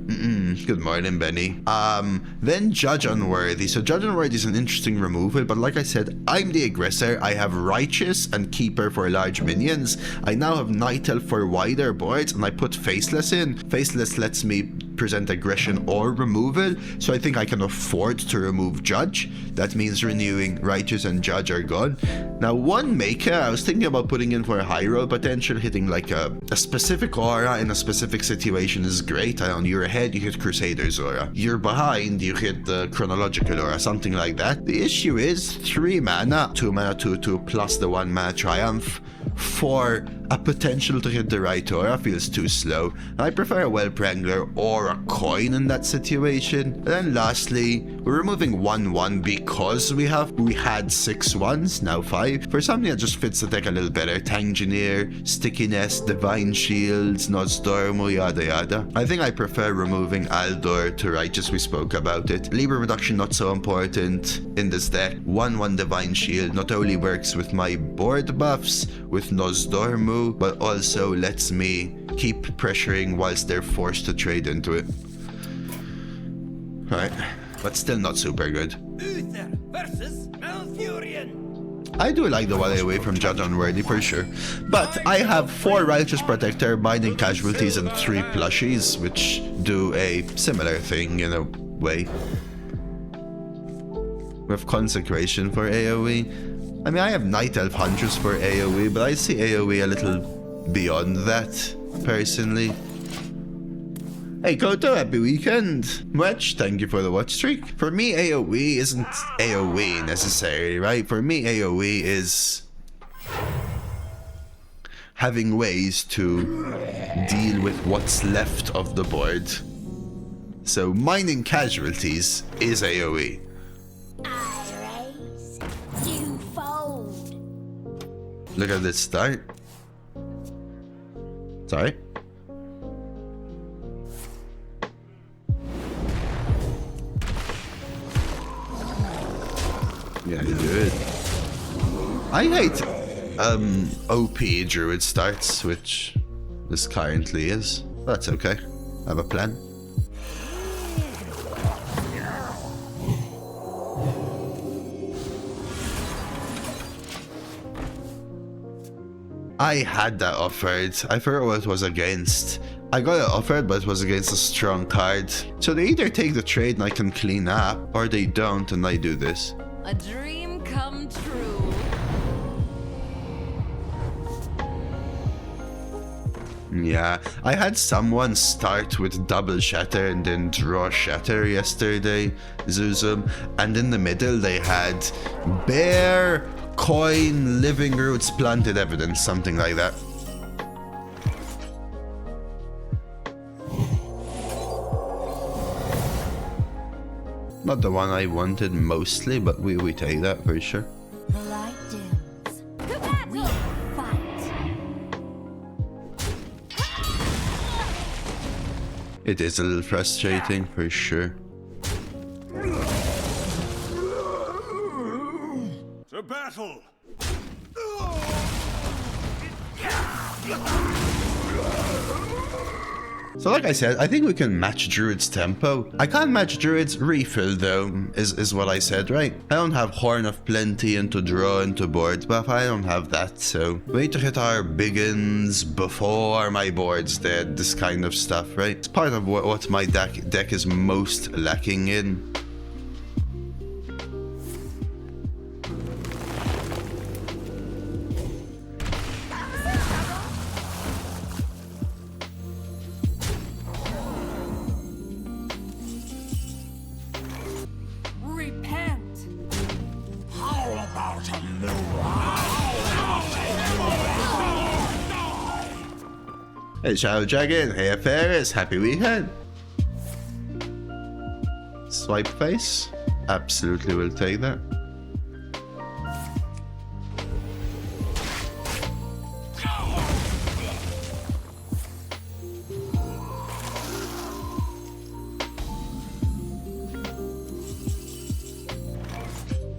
B: Good morning, Benny. Then Judge Unworthy. So Judge Unworthy is an interesting removal, but like I said, I'm the aggressor. I have Righteous and Keeper for large minions. I now have Night Elf for wider boards, and I put Faceless in. Faceless lets me present aggression or removal, so I think I can afford to remove Judge. That means Renewing, Righteous, and Judge are gone. Now, 1 maker, I was thinking about putting in for a high roll potential, hitting like a specific aura in a specific situation is great. I don't know, you're ahead, you hit Crusader's aura. You're behind, you hit the Chronological aura, something like that. The issue is 3 mana, 2 mana, 2/2, plus the 1 mana Triumph for a potential to hit the right aura feels too slow. I prefer a Whelp Wrangler or a coin in that situation. And then lastly, we're removing 1/1 because we had 6 ones, now 5. For something that just fits the deck a little better. Tangineer, Stickiness, Divine Shields, Nozdormu, yada yada. I think I prefer removing Aldor to Righteous, we spoke about it. Libra reduction not so important in this deck. 1/1 Divine Shield not only works with my board buffs, with Nozdormu, but also lets me keep pressuring whilst they're forced to trade into it. Alright, but still not super good.
D: Uther versus Malfurion.
B: I do like the one away from Judge Unworthy for sure, but I have 4 Righteous Protector, Binding Casualties, and 3 Plushies, which do a similar thing in a way. With Consecration for AoE. I mean, I have Night Elf Huntress for AoE, but I see AoE a little beyond that, personally. Hey Koto, happy weekend! Much, thank you for the watch streak. For me, AoE isn't AoE necessarily, right? For me, AoE is having ways to deal with what's left of the board. So mining casualties is AoE. Look at this start. Sorry. Yeah, you do it. I hate OP Druid starts, which this currently is. That's okay. I have a plan. I had that offered. I forgot what it was against. I got it offered, but it was against a strong card. So they either take the trade and I can clean up, or they don't and I do this.
F: A dream come true.
B: Yeah, I had someone start with double Shatter and then draw Shatter yesterday, Zuzum, and in the middle they had Bear, Coin, Living Roots, Planted Evidence, something like that. Not the one I wanted mostly, but we take that for sure.
F: The light dims. We fight.
B: It is a little frustrating for sure.
C: To battle!
B: So like I said, I think we can match Druid's tempo. I can't match Druid's refill though, is what I said, right? I don't have Horn of Plenty into draw into board buff. I don't have that, so we need to hit our biggins before my board's dead, this kind of stuff, right? It's part of what my deck is most lacking in. Hey Shadow Dragon, hey Ferris, happy weekend. Swipe face, absolutely will take that.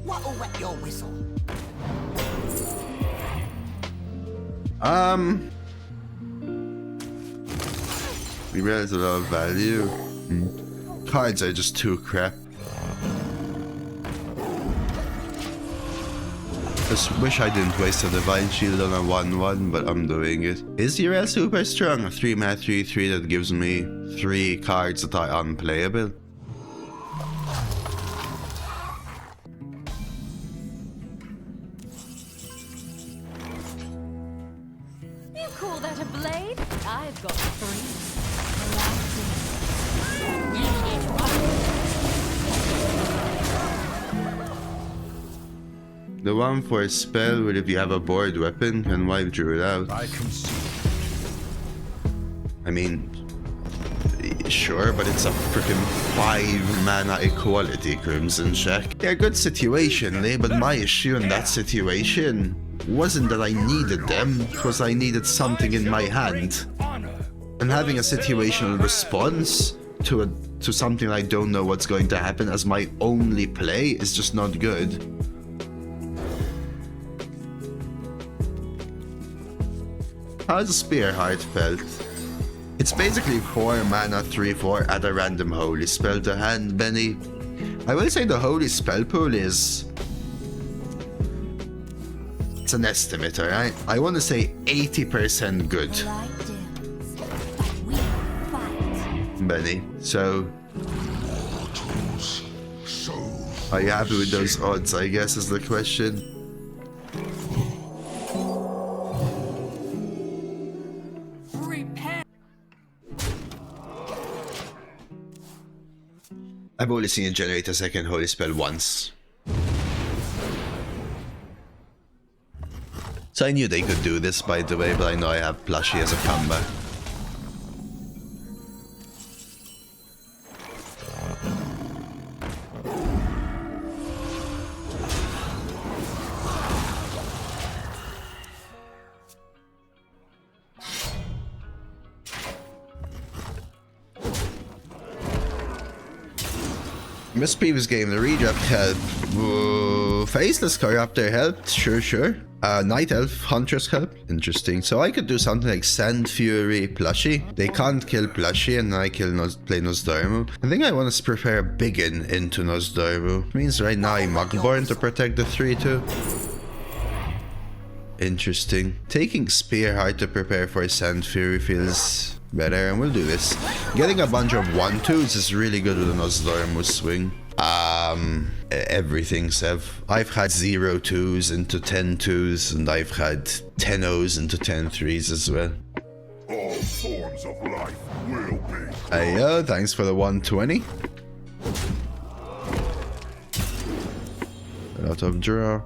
D: What'll wet your whistle?
B: We realize a lot of value. Cards are just too crap. Just wish I didn't waste a Divine Shield on a 1/1, but I'm doing it. Is URL super strong? A 3-mana 3/3 that gives me 3 cards that are unplayable.
F: You call that a blade? I've got 3.
B: The one for a spell where if you have a board weapon can wipe Druid out.
G: I can see.
B: I mean, sure, but it's a freaking 5-mana equality Crimson Shack. Yeah, good situation, Lee, but my issue in that situation wasn't that I needed them, it was I needed something in my hand. And having a situational response to something I don't know what's going to happen as my only play is just not good. How's the Spear Heartfelt? It's basically 4 mana 3/4 add a random holy spell to hand, Benny. I will say the holy spell pool is... it's an estimate, alright? I want to say 80% good,
F: The light dims. We fight.
B: Benny. So, are you happy with those odds, I guess, is the question. I've only seen it generate a second holy spell once. So I knew they could do this, by the way, but I know I have Plushie as a comeback. This previous game, the redraft helped. Whoa, Faceless Corruptor helped, sure. Night Elf Huntress helped, interesting. So I could do something like Sand Fury Plushie. They can't kill Plushie and I play Nozdormu. I think I want to prepare a Biggin into Nozdormu. It means right now I'm Mugborn to protect the 3/2. Interesting. Taking Spearheart to prepare for Sand Fury feels better, and we'll do this. Getting a bunch of 1/2s is really good with a Nozdormu swing. Everything, Sev. I've had 0/2s into 10/2s, and I've had 10/0s into 10/3s as well.
G: All forms of life will be.
B: Hey yo, thanks for the 120. Out of draw.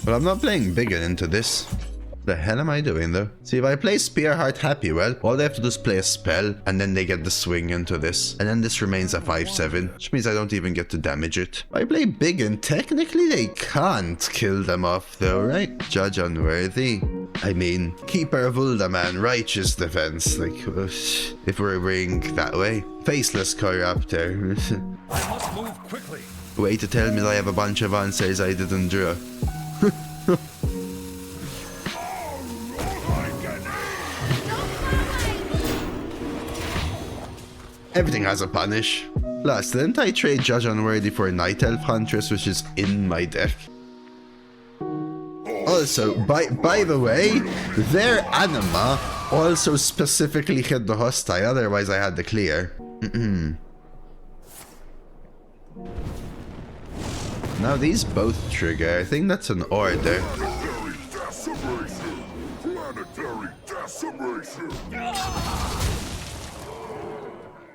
B: But I'm not playing Biggin into this. The hell am I doing though? See, if I play Spearheart Happywell, all they have to do is play a spell, and then they get the swing into this. And then this remains a 5/7, which means I don't even get to damage it. If I play big, and technically they can't kill them off though, right? Judge Unworthy. I mean, Keeper of Uldaman, Righteous Defense. Like, if we're ring that way. Faceless Corruptor.
C: I must move quickly.
B: Way to tell me that I have a bunch of answers I didn't draw. Everything has a punish. Plus, didn't I trade Judge Unworthy for Night Elf Huntress, which is in my deck? Also, by the way, their anima also specifically hit the hostile, otherwise I had the clear. Now these both trigger. I think that's an order.
G: Planetary decimation! Planetary decimation!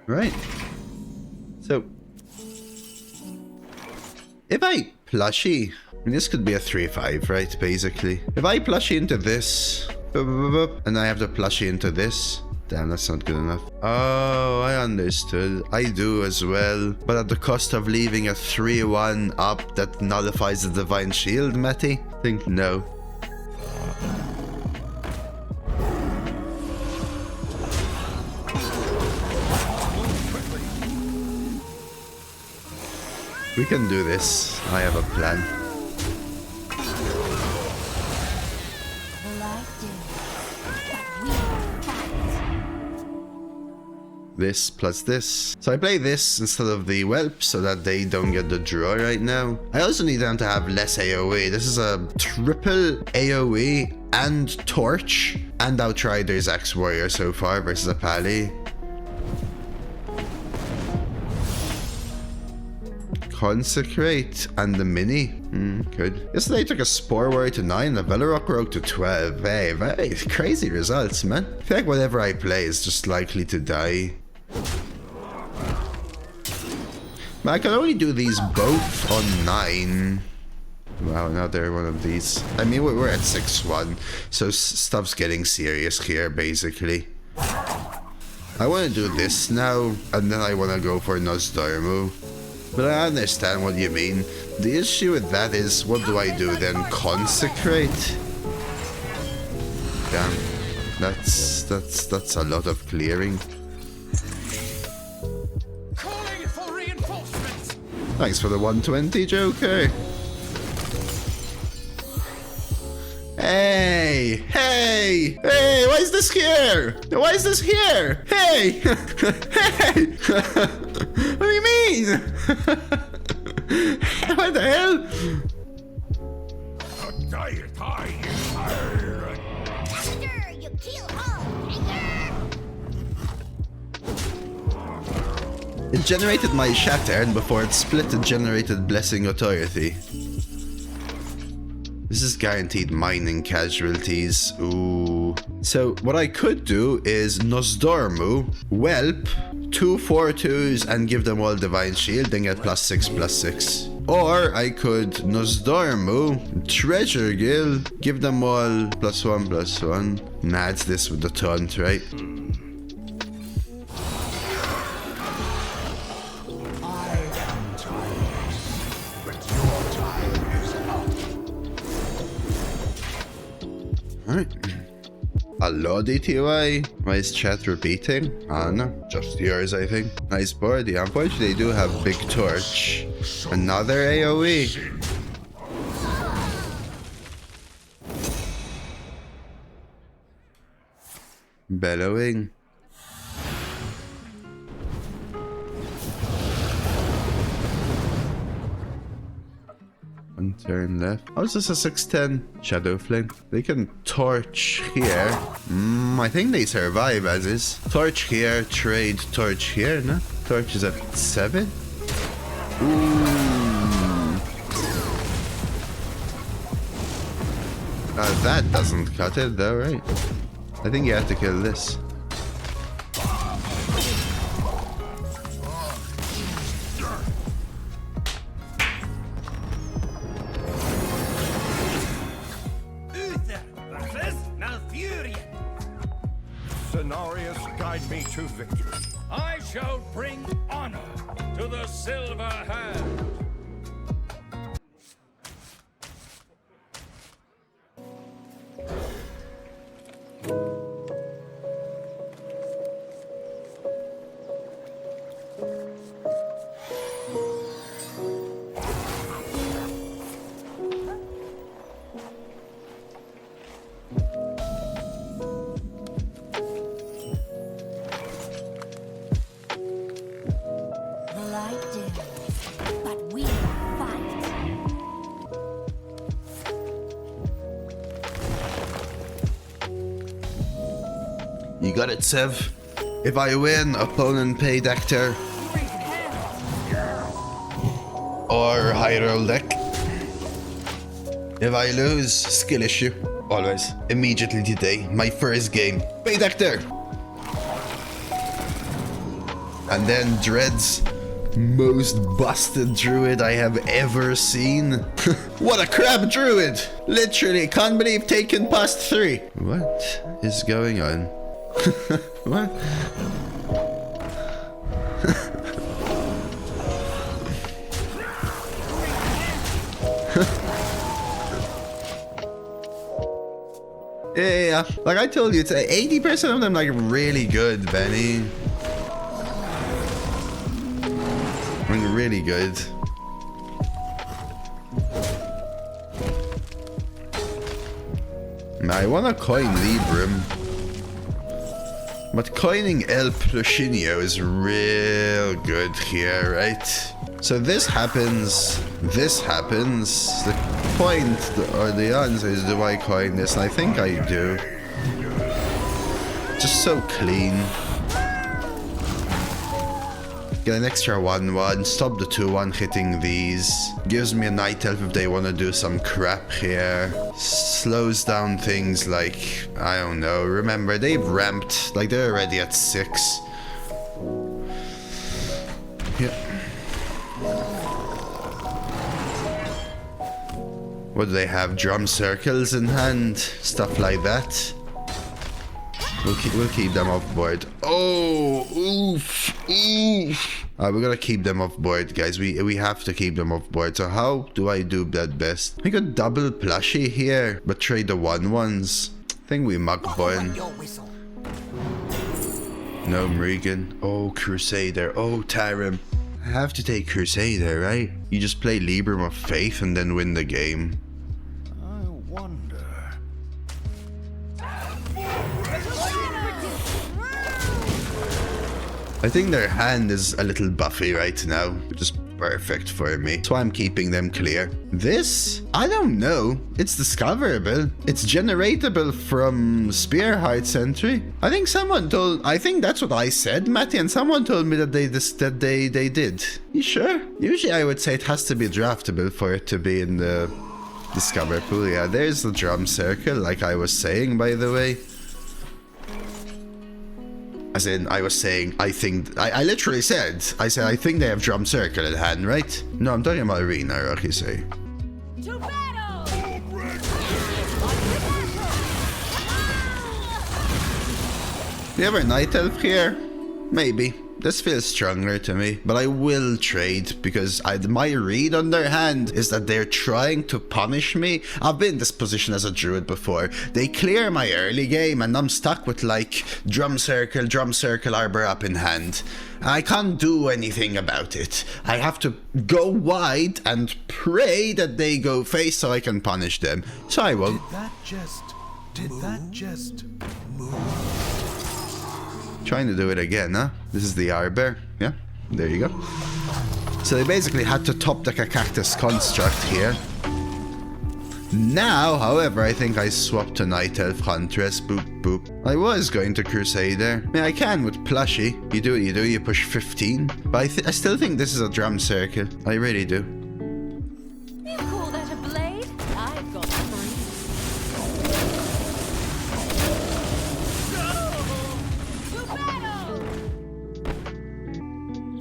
B: Right. So, if I plushie, I mean, this could be a 3/5, right? Basically, if I plushie into this, and I have to plushie into this. Damn, that's not good enough. Oh, I understood. I do as well, but at the cost of leaving a 3/1 up that nullifies the Divine Shield, Matty? I think no. We can do this. I have a plan. This plus this. So I play this instead of the whelp so that they don't get the draw right now. I also need them to have less AoE. This is a triple AoE and torch and Outriders Axe Warrior so far versus a Pally. Consecrate and the mini. Good. Yesterday I took a Spore Warrior to 9 and a Velorock Rogue to 12. Hey, very crazy results, man. I feel like whatever I play is just likely to die. But I can only do these both on 9. Wow, another one of these. I mean, we're at 6/1, so stuff's getting serious here, basically. I want to do this now, and then I want to go for Nozdormu. But I understand what you mean. The issue with that is, what do I do then? Consecrate? Damn. That's a lot of clearing.
E: Calling for reinforcements.
B: Thanks for the 120, Joker. Hey! Hey! Hey! Why is this here? Why is this here? Hey! Hey! What do you mean? What the hell?
D: Master, you kill all anger.
B: It generated my Shattern before it split and generated Blessing Authority. This is guaranteed mining casualties. Ooh. So what I could do is Nozdormu, Whelp, 2 4/2s and give them all Divine Shield, then get +6/+6. Or I could Nozdormu, Treasure Gill, give them all +1/+1. Nah, it's this with the taunt, right? Alright. Hello, DTY. Why is chat repeating? Ah, no. Just yours, I think. Nice board. Yeah, unfortunately, they do have Big Torch. Another AoE. Bellowing. One turn left. Oh, is this a 6/10? Shadow Flame. They can torch here. I think they survive as is. Torch here, trade torch here, no? Torch is at 7. Ooh. That doesn't cut it though, right? I think you have to kill this.
E: Cenarius, guide me to victory.
C: I shall bring honor to the Silver Hand.
F: The light dims, but we fight.
B: You got it, Sev. If I win, opponent pay Dector. Or high roll deck. If I lose, skill issue. Always. Immediately today, my first game. Pay Dector! And then Dread's most busted druid I have ever seen. What a crap druid! Literally, can't believe taken past 3. What is going on? What? Yeah. Like I told you, it's 80% of them like really good, Benny. Like really good. I wanna coin Librum. But coining El Plushinio is real good here, right? So this happens. The point or the answer is, do I coin this? And I think I do. Just so clean. Get an extra 1/1, stop the 2/1 hitting these. Gives me a Night Elf if they want to do some crap here. Slows down things like, I don't know, remember they've ramped, like they're already at 6. Yeah. What do they have? Drum circles in hand? Stuff like that. We'll keep them off board. Oh, oof, oof. We're gonna keep them off board, guys. We have to keep them off board. So how do I do that best? I got double plushie here, but trade the 1/1s. I think we Muckborn. No Regan. Oh, Crusader. Oh, Tarim. I have to take Crusader, right? You just play Librum of Faith and then win the game.
E: I wonder.
B: I think their hand is a little buffy right now, which is perfect for me. So I'm keeping them clear. This? I don't know. It's discoverable. It's generatable from Spearheart Sentry. I think that's what I said, Matty, and someone told me that they did. You sure? Usually I would say it has to be draftable for it to be in the Discover pool. Yeah, there's the drum circle, like I was saying, by the way. As in, I was saying, I literally said, I think they have drum circle in hand, right? No, I'm talking about arena, Rocky say.
F: To battle!
B: You have a Night Elf here? Maybe. This feels stronger to me, but I will trade because my read on their hand is that they're trying to punish me. I've been in this position as a druid before. They clear my early game and I'm stuck with like drum circle, arbor up in hand. I can't do anything about it. I have to go wide and pray that they go face so I can punish them. So I won't.
E: Did that just move?
B: Trying to do it again, huh? This is the Arbor. Yeah, there you go. So they basically had to top deck a Cactus Construct here. Now, however, I think I swapped to Night Elf Huntress. Boop, boop. I was going to Crusader. I mean, I can with Plushie. You do what you do. You push 15. But I still think this is a drum circle. I really do.
F: You call that a blade? I've got 3. To battle!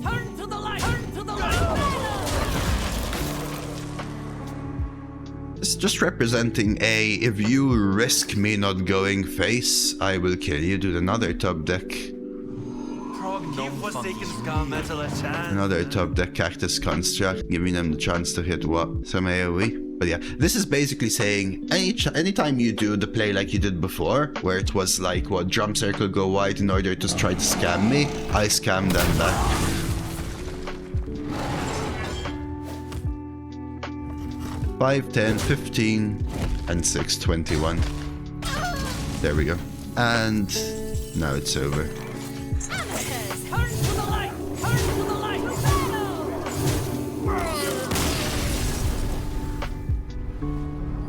F: Turn to the light! Turn to the light!
B: Just representing a, if you risk me not going face, I will kill you. Do another top deck. Another top deck Cactus Construct, giving them the chance to hit what? Some AoE. But yeah, this is basically saying anytime you do the play like you did before, where it was like, what, drum circle go wide in order to try to scam me, I scam them back. 5, 10, 15, and 6, 21. There we go. And now it's over.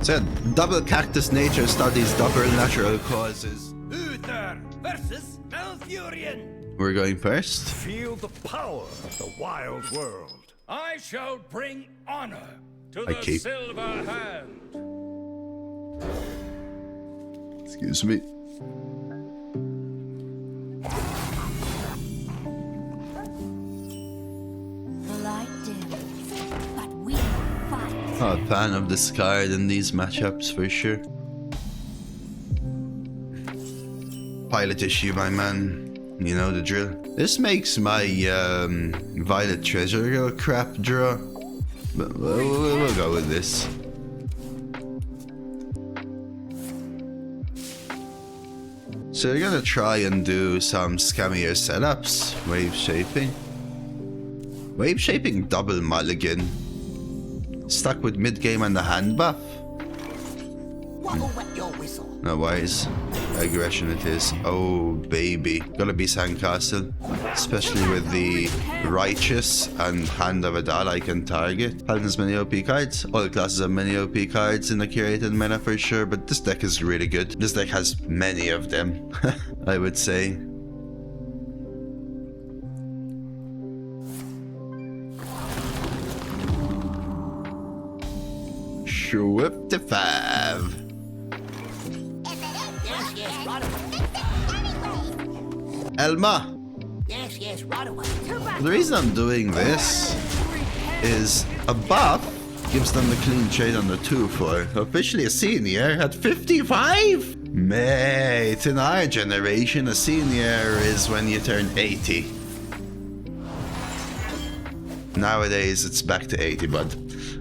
B: So double cactus nature studies double natural causes.
C: Uther versus Malfurion.
B: We're going first.
E: Feel the power of the wild world.
C: I shall bring honor to
B: I
C: the
B: keep.
C: Silver Hand.
B: Excuse me.
F: The light dims, but we fight.
B: Not a fan of this card in these matchups for sure. Pilot issue, my man. You know the drill. This makes my Violet Treasure go crap draw. But we'll go with this. So you're gonna try and do some scammier setups. Wave shaping. Wave shaping double mulligan. Stuck with mid game and the hand buff. No worries. Aggression it is. Oh baby. Gotta be Sandcastle. Especially with the Righteous and Hand of Adal I can target. Paladin's many OP cards. All classes have many OP cards in the curated meta for sure, but this deck is really good. This deck has many of them, I would say. Swifty-five. Elma.
D: Yes, right away.
B: The reason I'm doing this is a buff gives them the clean trade on the 2-4. Officially a senior at 55? Mate, in our generation, a senior is when you turn 80. Nowadays, it's back to 80, bud.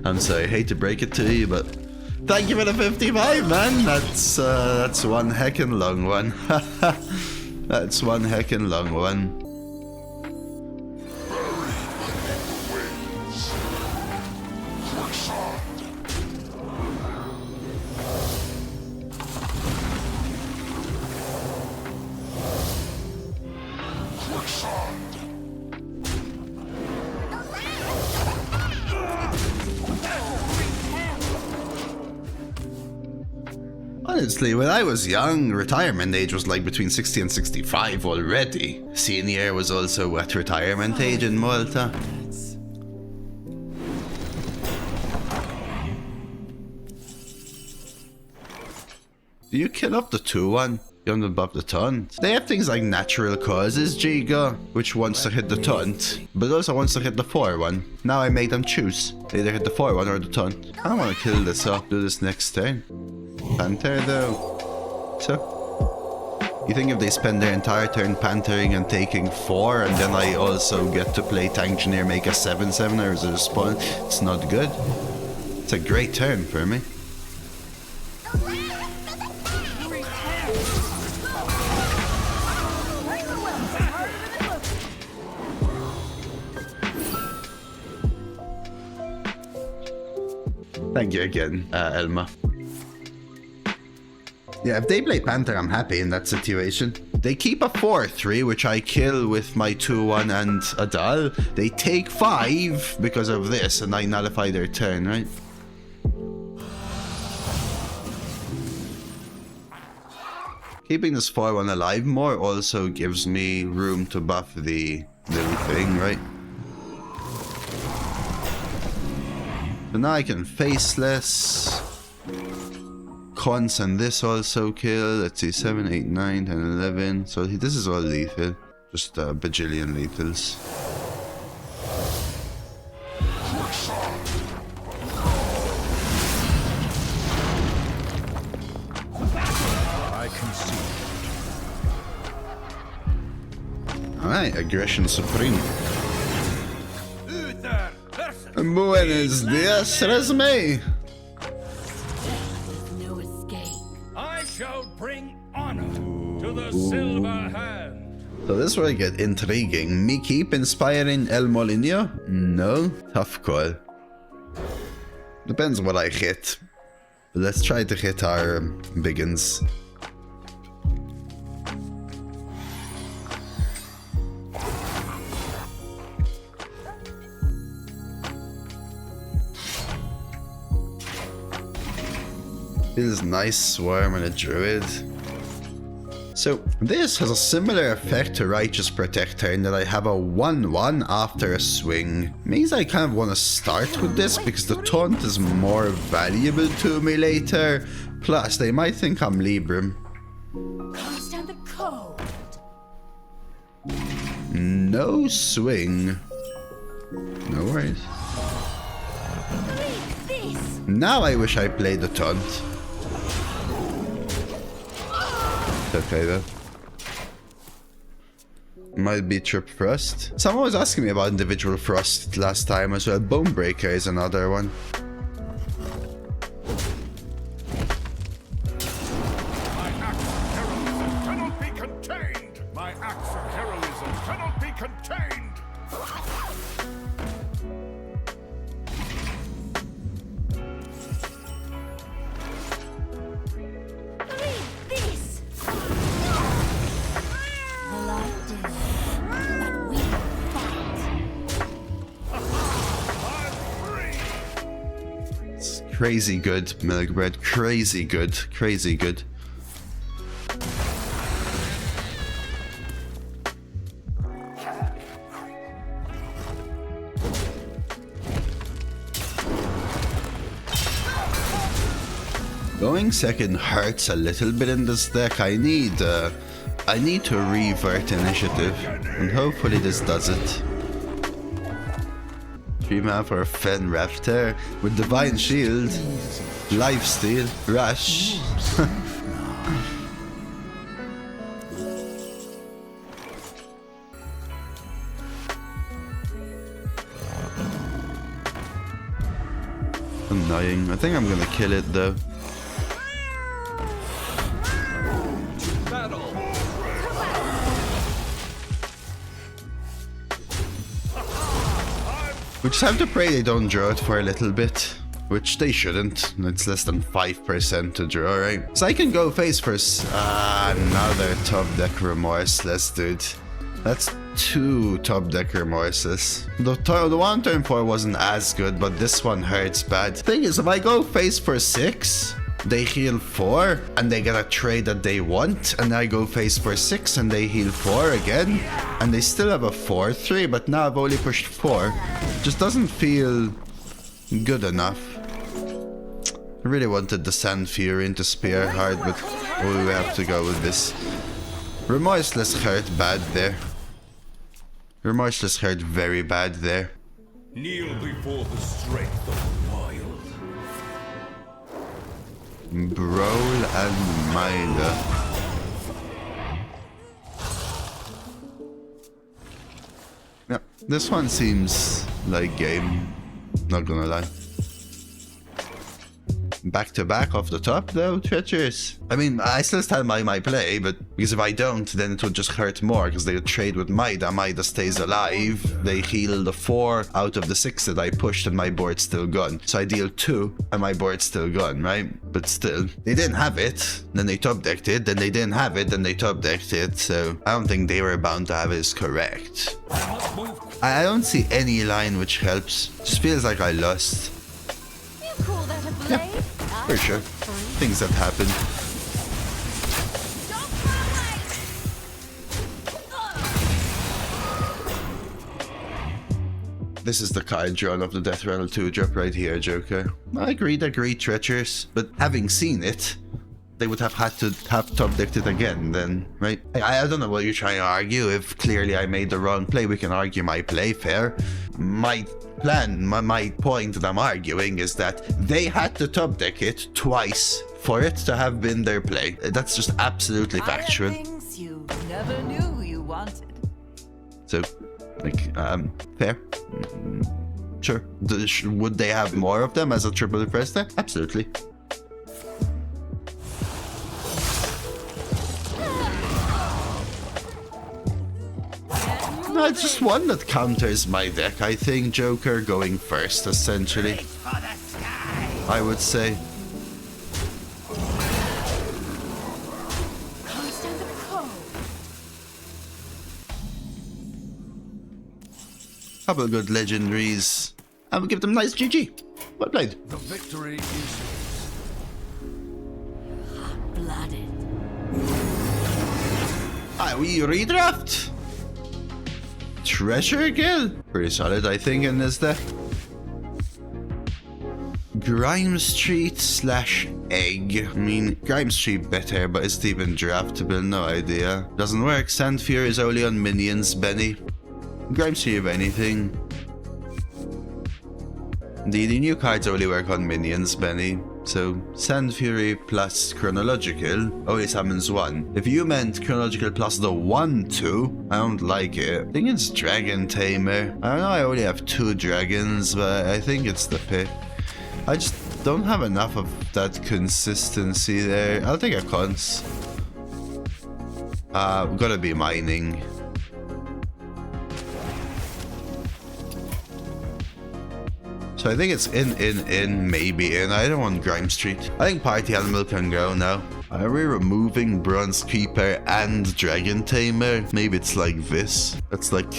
B: I'm sorry, hate to break it to you, but thank you for the 55, man. That's one heckin' long one. That's one heckin' long one. Honestly, when I was young, retirement age was like between 60 and 65 already. Senior was also at retirement age in Malta. Do you kill off the 2-1? You don't buff the taunt. They have things like natural causes, Giga, which wants to hit the taunt, but also wants to hit the 4-1. Now I make them choose. They either hit the 4-1 or the taunt. I don't want to kill this off, do this next turn. Panther though. So, you think if they spend their entire turn panthering and taking 4, and then I also get to play Tank Engineer, make a 7/7 or as a spawn, it's not good. It's a great turn for me. Thank you again, Elma. Yeah, if they play Panther, I'm happy in that situation. They keep a 4-3, which I kill with my 2-1 and Adal. They take 5 because of this, and I nullify their turn, right? Keeping this 4-1 alive more also gives me room to buff the little thing, right? So now I can faceless. Cons and this also kill. Let's see, 7, 8, 9, 10, 11. So this is all lethal. Just a bajillion lethals. Alright, aggression supreme.
C: Uther versus
B: Buenos dias, resume.
F: No escape.
C: I shall bring honor to the silver hand.
B: So this will get intriguing. Me keep inspiring El Molinho? No? Tough call. Depends what I hit. But let's try to hit our biggins. Feels nice swarm and a druid. So this has a similar effect to Righteous Protector in that I have a 1/1 after a swing. Means I kind of want to start with this because the taunt is more valuable to me later. Plus they might think I'm Libram.
F: Can't stand the cold.
B: No swing. No worries.
F: Read this.
B: Now I wish I played the taunt. Okay though. Might be Trip Frost. Someone was asking me about individual Frost last time as well. Bonebreaker is another one.
G: My axe of heroism cannot be contained. My axe of heroism cannot be contained.
F: Read this. The light dim, but we fight.
B: It's crazy good, Milk Bread. Crazy good. Crazy good. Going second hurts a little bit in this deck. I need to revert initiative, and hopefully this does it. 3 mana for a Fen Raptor with Divine Shield, Lifesteal, Rush. Annoying. I think I'm gonna kill it though. We just have to pray they don't draw it for a little bit. Which they shouldn't. It's less than 5% to draw, right? So I can go face first. Another top deck Remorseless, dude. That's 2 top deck Remorseless. The one turn 4 wasn't as good, but this one hurts bad. Thing is, if I go face for 6, they heal 4, and they get a trade that they want, and I go face for 6, and they heal 4 again, and they still have a 4/3, but now I've only pushed 4. Just doesn't feel good enough. I really wanted the Sand Fury into Spear hard, but we have to go with this. Remorseless hurt bad there. Remorseless hurt very bad there.
C: Kneel before the strength of the wild.
B: Brawl and Minder. Yeah, this one seems like game, not gonna lie. Back to back off the top though, treacherous. I mean, I still stand by my play, but because if I don't, then it would just hurt more because they would trade with Maida. Maida stays alive. They heal the 4 out of the 6 that I pushed and my board's still gone. So I deal 2 and my board's still gone, right? But still, they didn't have it, then they top decked it, then they didn't have it, then they top decked it. So I don't think they were bound to have it is correct. I don't see any line which helps. Just feels like I lost.
F: You call that a blade?
B: For sure. Things that happen.
F: Don't run away!
B: This is the card drawn of the Death Rattle 2 drop right here, Joker. I agreed, treacherous. But having seen it, they would have had to have top decked it again then, right? I don't know what you're trying to argue. If clearly I made the wrong play, we can argue my play fair. my plan, my point that I'm arguing is that they had to top deck it twice for it to have been their play. That's just absolutely factual.
F: Things you never knew you wanted.
B: So, like, fair. Sure. Would they have more of them as a triple press deck? Absolutely. No, it's just one that counters my deck. I think Joker going first, essentially. I would say.
F: Constant the cold.
B: Couple good legendaries. And we give them nice GG. Well played.
G: The victory is
F: Blooded.
B: We redraft. Treasure Guild. Pretty solid, I think, in this deck. Grime Street / Egg. I mean, Grime Street better, but it's even draftable, no idea. Doesn't work. Sand Fury is only on minions, Benny. Grime Street, if anything. The new cards only work on minions, Benny. So, Sand Fury plus Chronological only summons one. If you meant Chronological plus the 1/2, I don't like it. I think it's Dragon Tamer. I don't know, I only have 2 dragons, but I think it's the pick. I just don't have enough of that consistency there. I'll take a cons. Gotta be mining. So I think it's in, maybe in. I don't want Grime Street. I think Party Animal can go now. Are we removing Bronze Keeper and Dragon Tamer? Maybe it's like this. That's like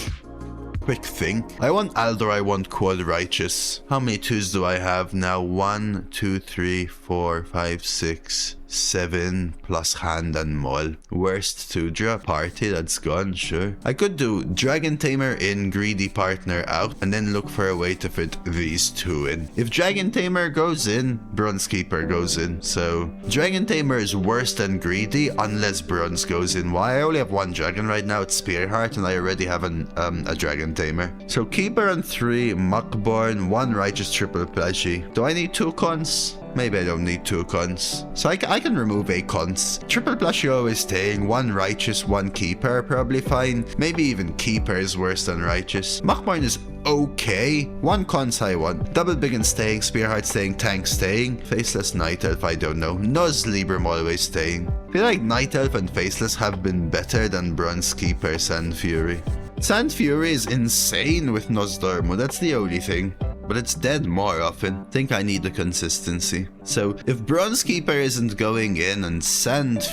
B: quick thing. I want Aldor, I want Quad Righteous. How many 2s do I have now? 1, 2, 3, 4, 5, 6, 7 plus Hand and Maul. Worst 2-drop party, that's gone, sure. I could do Dragon Tamer in, Greedy Partner out, and then look for a way to fit these 2 in. If Dragon Tamer goes in, Bronze Keeper goes in. So Dragon Tamer is worse than Greedy unless Bronze goes in. Why? I only have 1 dragon right now, it's Spearheart, and I already have a Dragon Tamer. So Keeper on 3, Muckborn, 1 Righteous Triple Plushy. Do I need 2 cons? Maybe I don't need 2 cons. So I can remove a cons. Triple Plushie always staying. 1 Righteous, 1 Keeper, probably fine. Maybe even Keeper is worse than Righteous. Muckborn is okay. 1 cons I want. Double Big and staying. Spearheart staying. Tank staying. Faceless Night Elf, I don't know. Noz Libram always staying. I feel like Night Elf and Faceless have been better than Bronze Keeper Sand Fury. Sand Fury is insane with Nozdormu, that's the only thing. But it's dead more often. I think I need the consistency. So if Bronze Keeper isn't going in and if Sand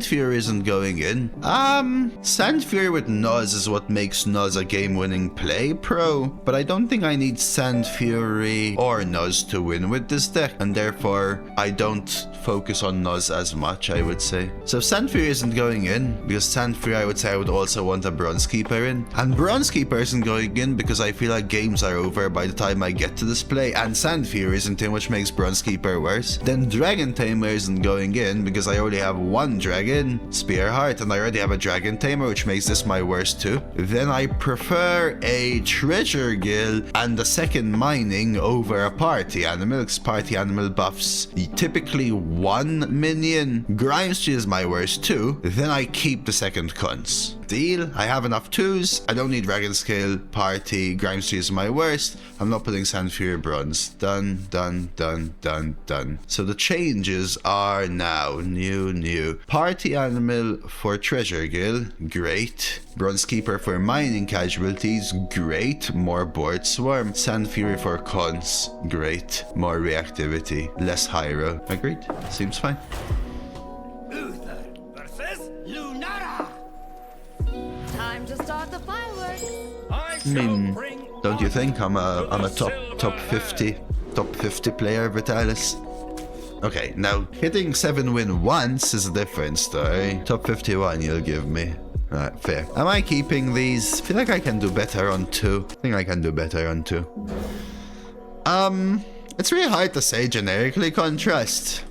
B: Fury isn't going in, Sand Fury with Noz is what makes Noz a game-winning play, pro. But I don't think I need Sand Fury or Noz to win with this deck, and therefore I don't focus on Noz as much, I would say. So if Sand Fury isn't going in, because Sand Fury I would say I would also want a Bronze Keeper in, and Bronze Keeper isn't going in because I feel like games are over by the time I get to this play, and Sand Fury isn't in, which makes Bronze Keeper worse. Then Dragon Tamer isn't going in because I only have 1 dragon, Spearheart, and I already have a Dragon Tamer, which makes this my worst too. Then I prefer a Treasure Guild and a second mining over a Party Animal, because Party Animal buffs typically 1 minion. Grime Street is my worst too. Then I keep the second cons. Deal. I have enough 2s. I don't need Dragon Scale, Party. Grime Street is my worst. I'm not putting Sand Fury Bronze. Done, done, done, done, done. So the changes are now new. Party Animal for Treasure Guild, great. Bronze Keeper for mining casualties, great. More Board Swarm. Sand Fury for cons, great. More reactivity, less Hyro. Agreed. Seems fine.
C: Uther versus Lunara.
F: Time to start the fireworks.
C: I
B: I mean,
C: shall bring
B: don't you think I'm a
C: Silver
B: top 50 player, Vitalis? Okay, now hitting 7 win once is a different story. Top 51 you'll give me. Alright, fair. Am I keeping these? I feel like I can do better on 2. I think I can do better on 2. It's really hard to say generically contrast.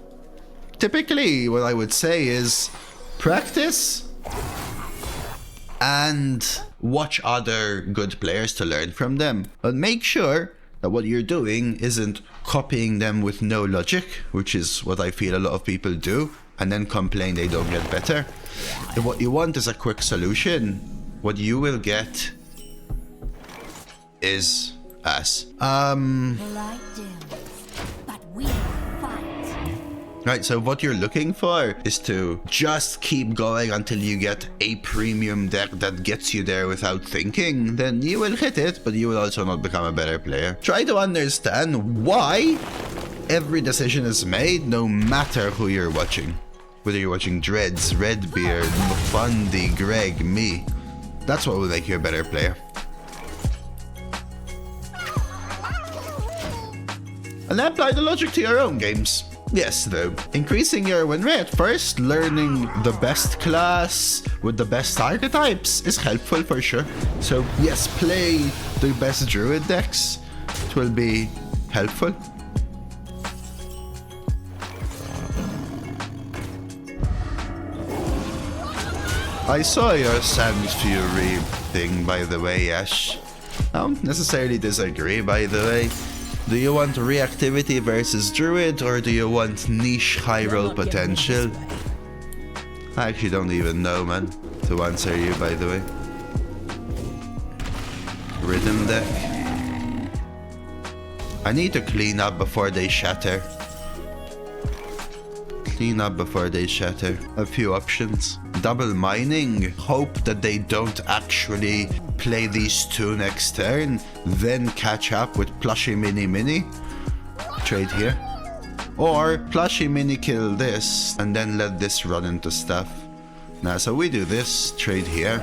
B: Typically, what I would say is practice and watch other good players to learn from them. But make sure that what you're doing isn't copying them with no logic, which is what I feel a lot of people do, and then complain they don't get better. If what you want is a quick solution, what you will get is ass.
F: The light dims, but we fight.
B: Right, so what you're looking for is to just keep going until you get a premium deck that gets you there without thinking. Then you will hit it, but you will also not become a better player. Try to understand why every decision is made, no matter who you're watching. Whether you're watching Dreads, Redbeard, Fundy, Greg, me. That's what will make you a better player. And apply the logic to your own games. Yes, though, increasing your win rate first, learning the best class with the best archetypes is helpful for sure. So yes, play the best druid decks. It will be helpful. I saw your Sand Fury thing, by the way, Ash. I don't necessarily disagree, by the way. Do you want reactivity versus druid, or do you want niche high roll potential? I actually don't even know, man, to answer you, by the way. Rhythm deck. I need to clean up before they shatter. Clean up before they shatter. A few options. Double mining. Hope that they don't actually play these two next turn. Then catch up with Plushie Mini. Trade here. Or Plushie Mini kill this and then let this run into stuff. Now, so we do this. Trade here.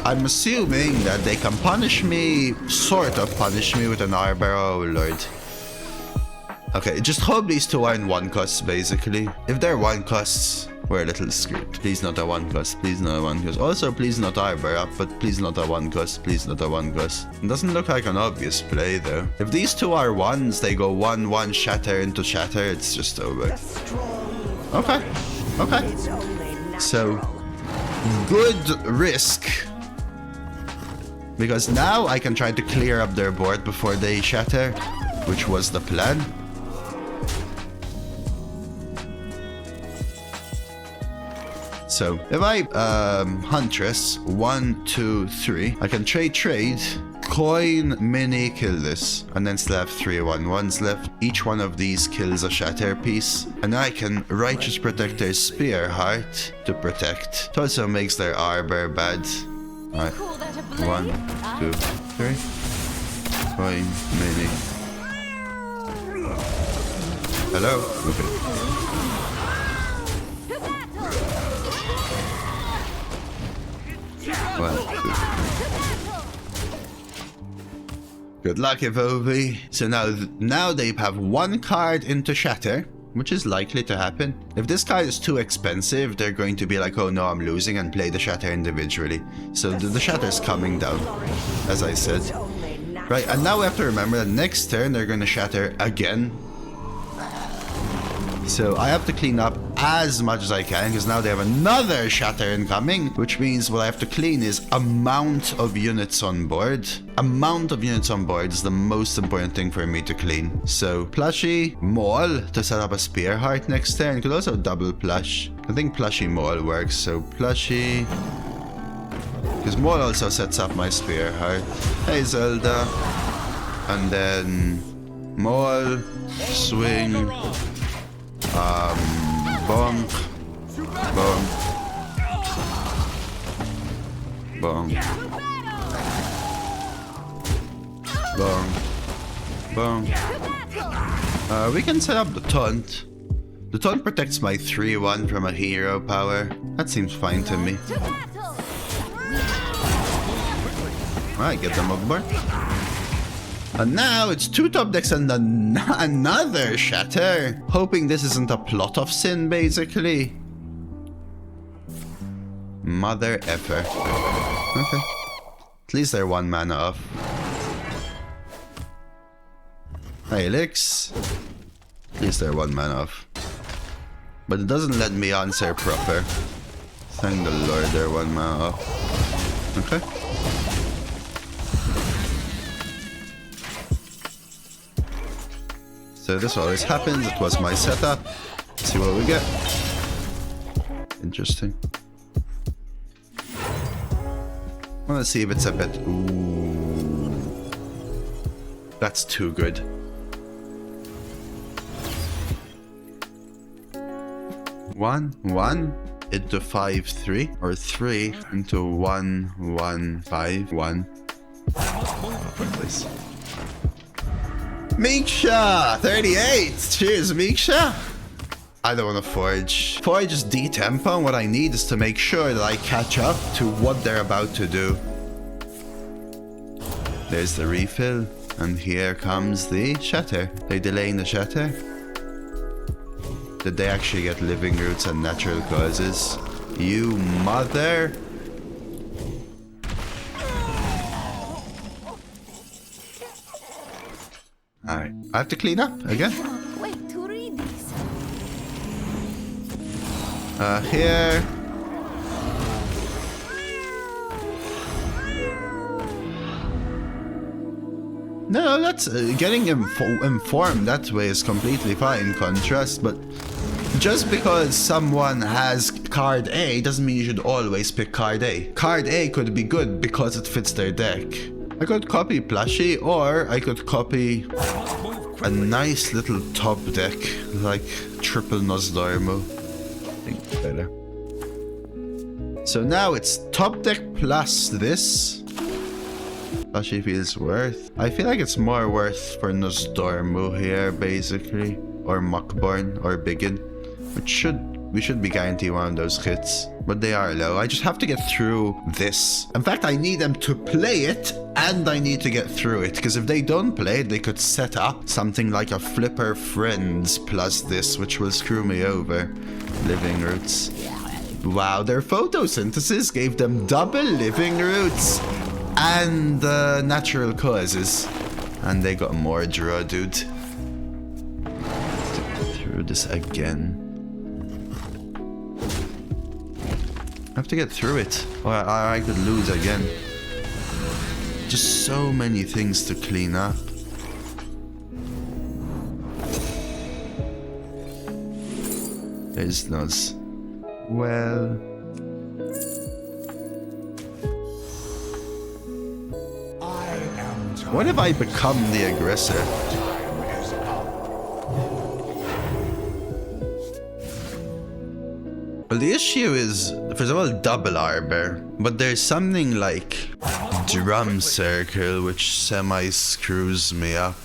B: I'm assuming that they can punish me, sort of punish me with an Arbor. Oh lord. Okay, just hope these two are in one costs, basically. If they're one costs, we're a little screwed. Please not a one cost, please not a one cost. Also, please not Arbor up, but please not a one cost, please not a one cost. It doesn't look like an obvious play though. If these two are ones, they go 1-1 shatter into shatter, it's just over. Okay, okay. So, good risk. Because now I can try to clear up their board before they shatter, which was the plan. So if I Huntress 1, 2, 3, I can trade, coin, mini, kill this, and then still have 3 1/1s left. Each one of these kills a shatter piece, and I can Righteous Protector Spearheart to protect. It also makes their Arbor bad. Alright, 1, 2, 3, coin, mini. Hello? Okay. Good luck, Evovi. So now they have one card into Shatter, which is likely to happen. If this card is too expensive, they're going to be like, oh no, I'm losing, and play the Shatter individually. So the Shatter is coming down, as I said. Right, and now we have to remember that next turn they're going to Shatter again. So I have to clean up as much as I can, because now they have another Shatter incoming, which means what I have to clean is amount of units on board. Amount of units on board is the most important thing for me to clean. So Plushie, Maul to set up a Spearheart next turn. Could also double Plush. I think Plushie Maul works. So Plushie, because Maul also sets up my Spearheart. Hey Zelda. And then Maul, swing, bonk, bonk, bonk, bonk, bonk. We can set up the taunt. The taunt protects my 3-1 from a hero power. That seems fine to me. Alright, get them on board. And now it's 2 top decks and another Shatter. Hoping this isn't a plot of sin, basically. Mother effer. Okay. At least they're 1 mana off. Helix. At least they're 1 mana off. But it doesn't let me answer proper. Thank the Lord they're 1 mana off. Okay. So this always happens. It was my setup. Let's see what we get. Interesting. I want to see if it's a bit... Ooh. That's too good. One into 5-3 or 3 into 1-1-5-1. Please. Miksha 38. Cheers, Miksha. I don't want to forge. Forge is D-tempo, and what I need is to make sure that I catch up to what they're about to do. There's the refill, and here comes the shatter. They're delaying the shatter. Did they actually get living roots and natural causes? You mother... Alright, I have to clean up again.
F: Wait to read these.
B: Here. No, that's getting informed that way is completely fine, contrast, but just because someone has card A doesn't mean you should always pick card A. Card A could be good because it fits their deck. I could copy Plushie, or I could copy a nice little top deck, like triple Nozdormu. I think it's better. So now it's top deck plus this. Plushie feels worth. I feel like it's more worth for Nozdormu here, basically. Or Muckborn, or Biggin. We should be guaranteed one of those hits. But they are low. I just have to get through this. In fact, I need them to play it, and I need to get through it. Because if they don't play it, they could set up something like a Flipper Friends plus this, which will screw me over. Living roots. Wow, their photosynthesis gave them double living roots and natural causes. And they got more draw, dude. Through this again. I have to get through it, or I could lose again. Just so many things to clean up. There's Noz. Well... What if I become the aggressor? Well, the issue is, first of all, double arbor, but there's something like drum circle which semi-screws me up.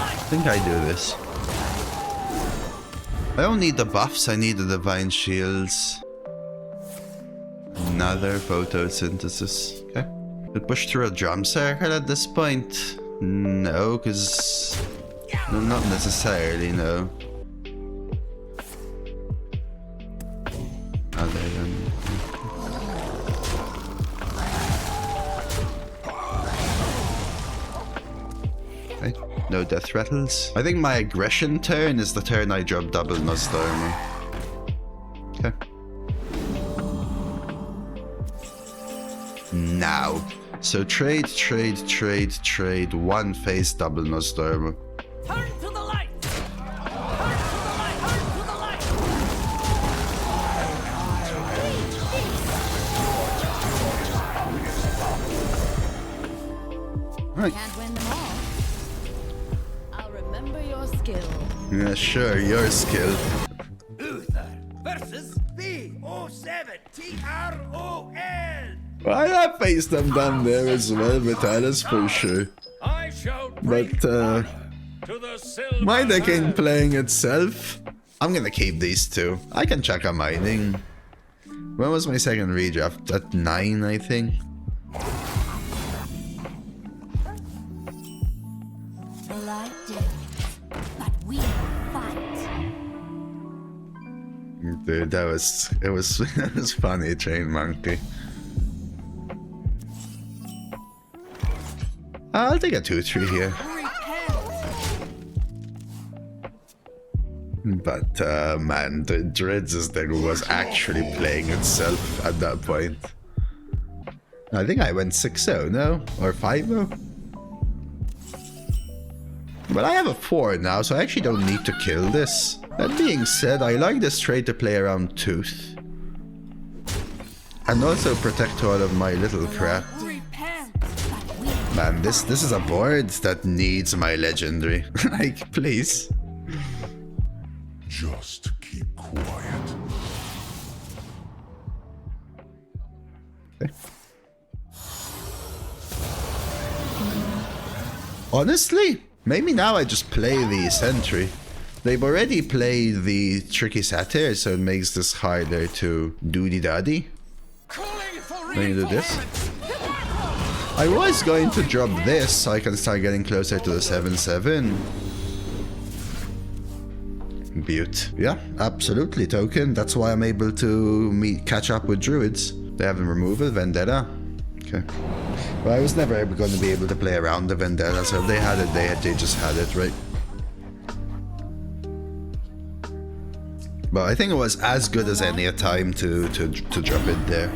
B: I think I do this. I don't need the buffs, I need the divine shields. Another photosynthesis. Okay. Could push through a drum circle at this point? No, because... No, not necessarily, no. Other than... Okay. No death rattles. I think my aggression turn is the turn I drop double Nozdormu. Okay. Now. So trade, one face double Nozdormu.
C: Turn to the light! Turn to the light! Turn to the light!
B: Right.
F: Can't win them all. I'll remember your skill.
B: Yeah, sure, your skill.
C: Uther versus B07TROL!
B: I have faced them down there as well, Vitalis, for sure.
C: I shall bring
B: But,
C: honor to the silver
B: my deck ain't
C: hand.
B: playing itself. I'm gonna keep these two. I can check on mining. When was my second redraft? At 9, I think.
F: The light dims, but we fight.
B: Dude, it was it was funny, Chain Monkey. I'll take a 2-3 here. But man, the Dreads thing was actually playing itself at that point. I think I went 6-0, no? Or 5-0? But I have a 4 now, so I actually don't need to kill this. That being said, I like this trade to play around Tooth. And also protect all of my little crap. Man, this is a board that needs my legendary. Like, please.
G: Just keep quiet.
B: Okay. Honestly, maybe now I just play the Sentry. They've already played the Tricky Satyr, so it makes this harder to doody-daddy. Let me do this. I was going to drop this so I can start getting closer to the 7-7. Beaut. Yeah, absolutely, token. That's why I'm able to catch up with Druids. They have the removal, Vendetta. Okay. Well, I was never ever going to be able to play around the Vendetta, so if they had it, they just had it, right? But I think it was as good as any time to drop it there.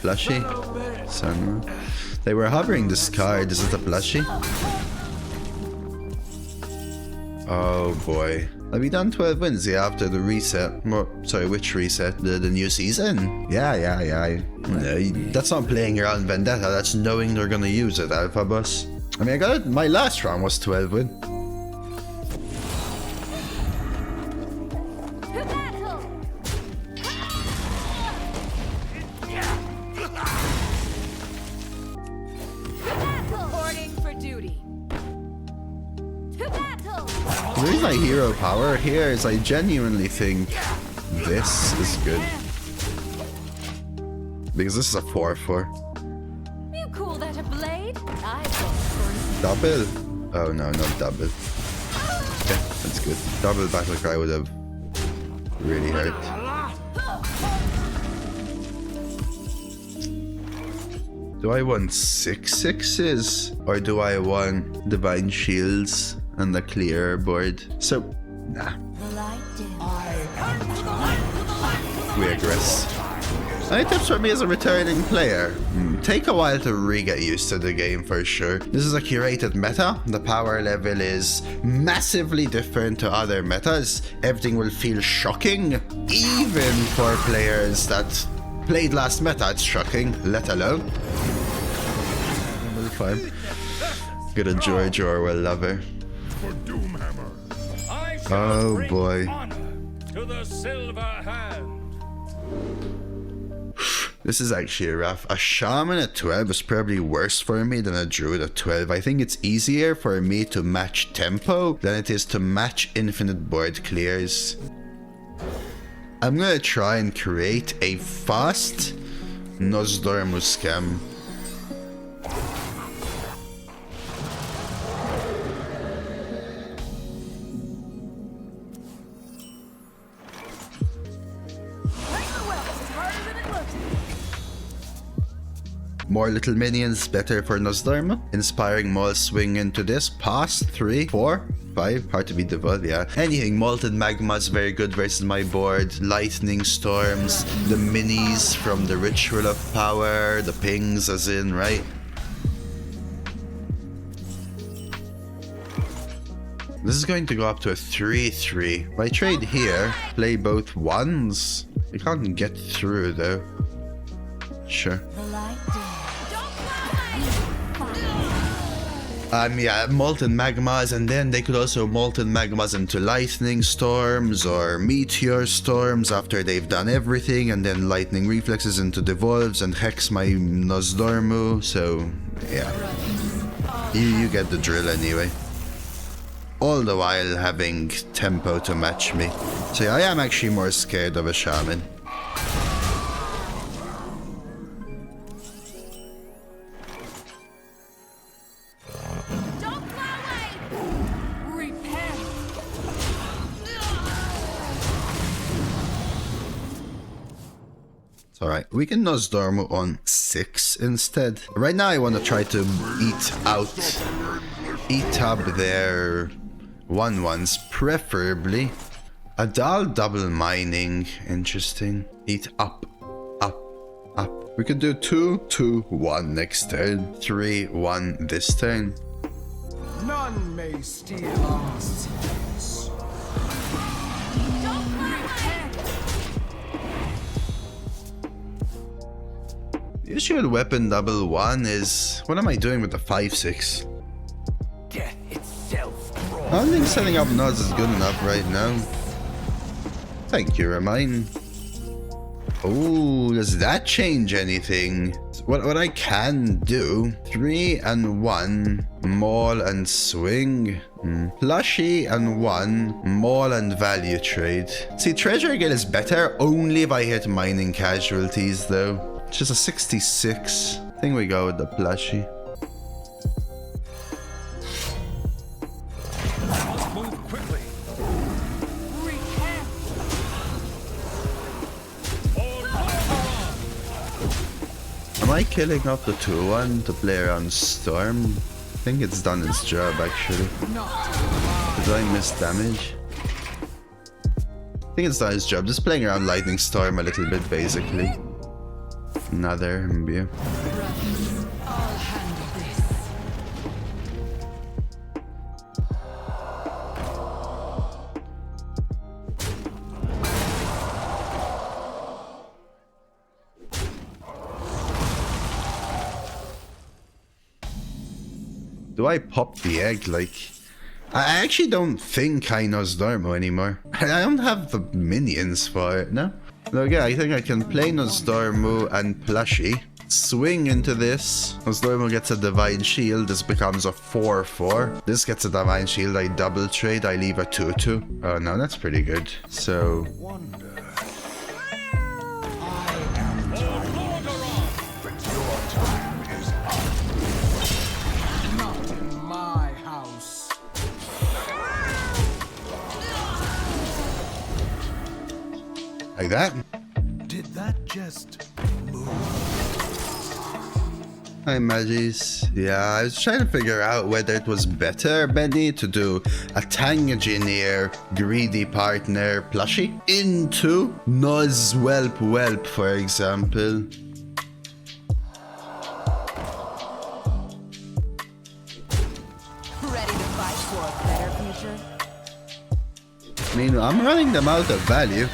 B: Plushie. Sunra. They were hovering this card. Is it a plushie? Oh boy. Have we done 12 wins? Yeah, after the reset. Well, sorry, which reset? The new season? Yeah. That's not playing around Vendetta. That's knowing they're gonna use it, Alpha Boss. I mean, I got it. My last round was 12 win. The reason I hero power here is I genuinely think this is good. Because this is a 4-4.
F: You call that a blade?
B: Double? Oh no, not double. Okay, that's good. Double battle cry would have really hurt. Do I want 6/6s? Or do I want Divine Shields and the clear board? So, nah. We aggress. Any tips for me as a returning player? Take a while to get used to the game for sure. This is a curated meta. The power level is massively different to other metas. Everything will feel shocking, even for players that played last meta. It's shocking, let alone. We'll fine. Get a George Orwell lover.
G: For Doomhammer.
B: Oh boy.
C: To the silver hand.
B: This is actually rough. A shaman at 12 is probably worse for me than a druid at 12. I think it's easier for me to match tempo than it is to match infinite board clears. I'm gonna try and create a fast Nozdormu scam. More little minions, better for Nozdormu. Inspiring Maul swing into this. Pass 3, 4, 5. Hard to beat the Vol, yeah. Anything. Molten Magma is very good versus my board. Lightning Storms. The minis from the Ritual of Power. The pings as in, right? This is going to go up to a 3-3. If I trade here, play both ones. You can't get through though. Sure. Yeah, Molten Magmas, and then they could also Molten Magmas into Lightning Storms or Meteor Storms after they've done everything, and then Lightning Reflexes into Devolves and Hex my Nozdormu, so yeah. You get the drill anyway. All the while having tempo to match me. So yeah, I am actually more scared of a shaman. Alright, we can Nozdormu on 6 instead. Right now I want to try to eat up their 1/1s, preferably. Adal double mining, interesting. Eat up, up, up. We could do 2-2-1 next turn, 3-1 this turn.
H: None may steal our secrets.
B: The issue with weapon double 1 is, what am I doing with the 5/6?
E: Death itself.
B: I don't think setting up nods is good enough right now. Thank you, Remind. Oh, does that change anything? What I can do, 3 and 1, maul and swing. Plushie and 1, maul and value trade. See, Treasure Gate is better only if I hit mining casualties though. It's just a 66. I think we go with the plushie.
C: Move quickly.
B: Am I killing off the 2-1 to play around Storm? I think it's done its job actually. Did I miss damage? I think it's done its job. Just playing around Lightning Storm a little bit basically. Another MB.
F: I'll handle this.
B: Do I pop the egg? Like, I actually don't think I Nozdormu anymore. I don't have the minions for it, no? Okay, I think I can play Nozdormu and plushie. Swing into this. Nozdormu gets a Divine Shield. This becomes a 4-4. This gets a Divine Shield. I double trade. I leave a 2-2. Oh no, that's pretty good. So...
H: Not in my house.
B: like that.
E: Did that just move?
B: Hi, Magis. Yeah, I was trying to figure out whether it was better, Benny, to do a Tangineer, Greedy Partner plushie into Nozwelp, for example.
F: Ready to fight for a better future?
B: I mean, I'm running them out of value.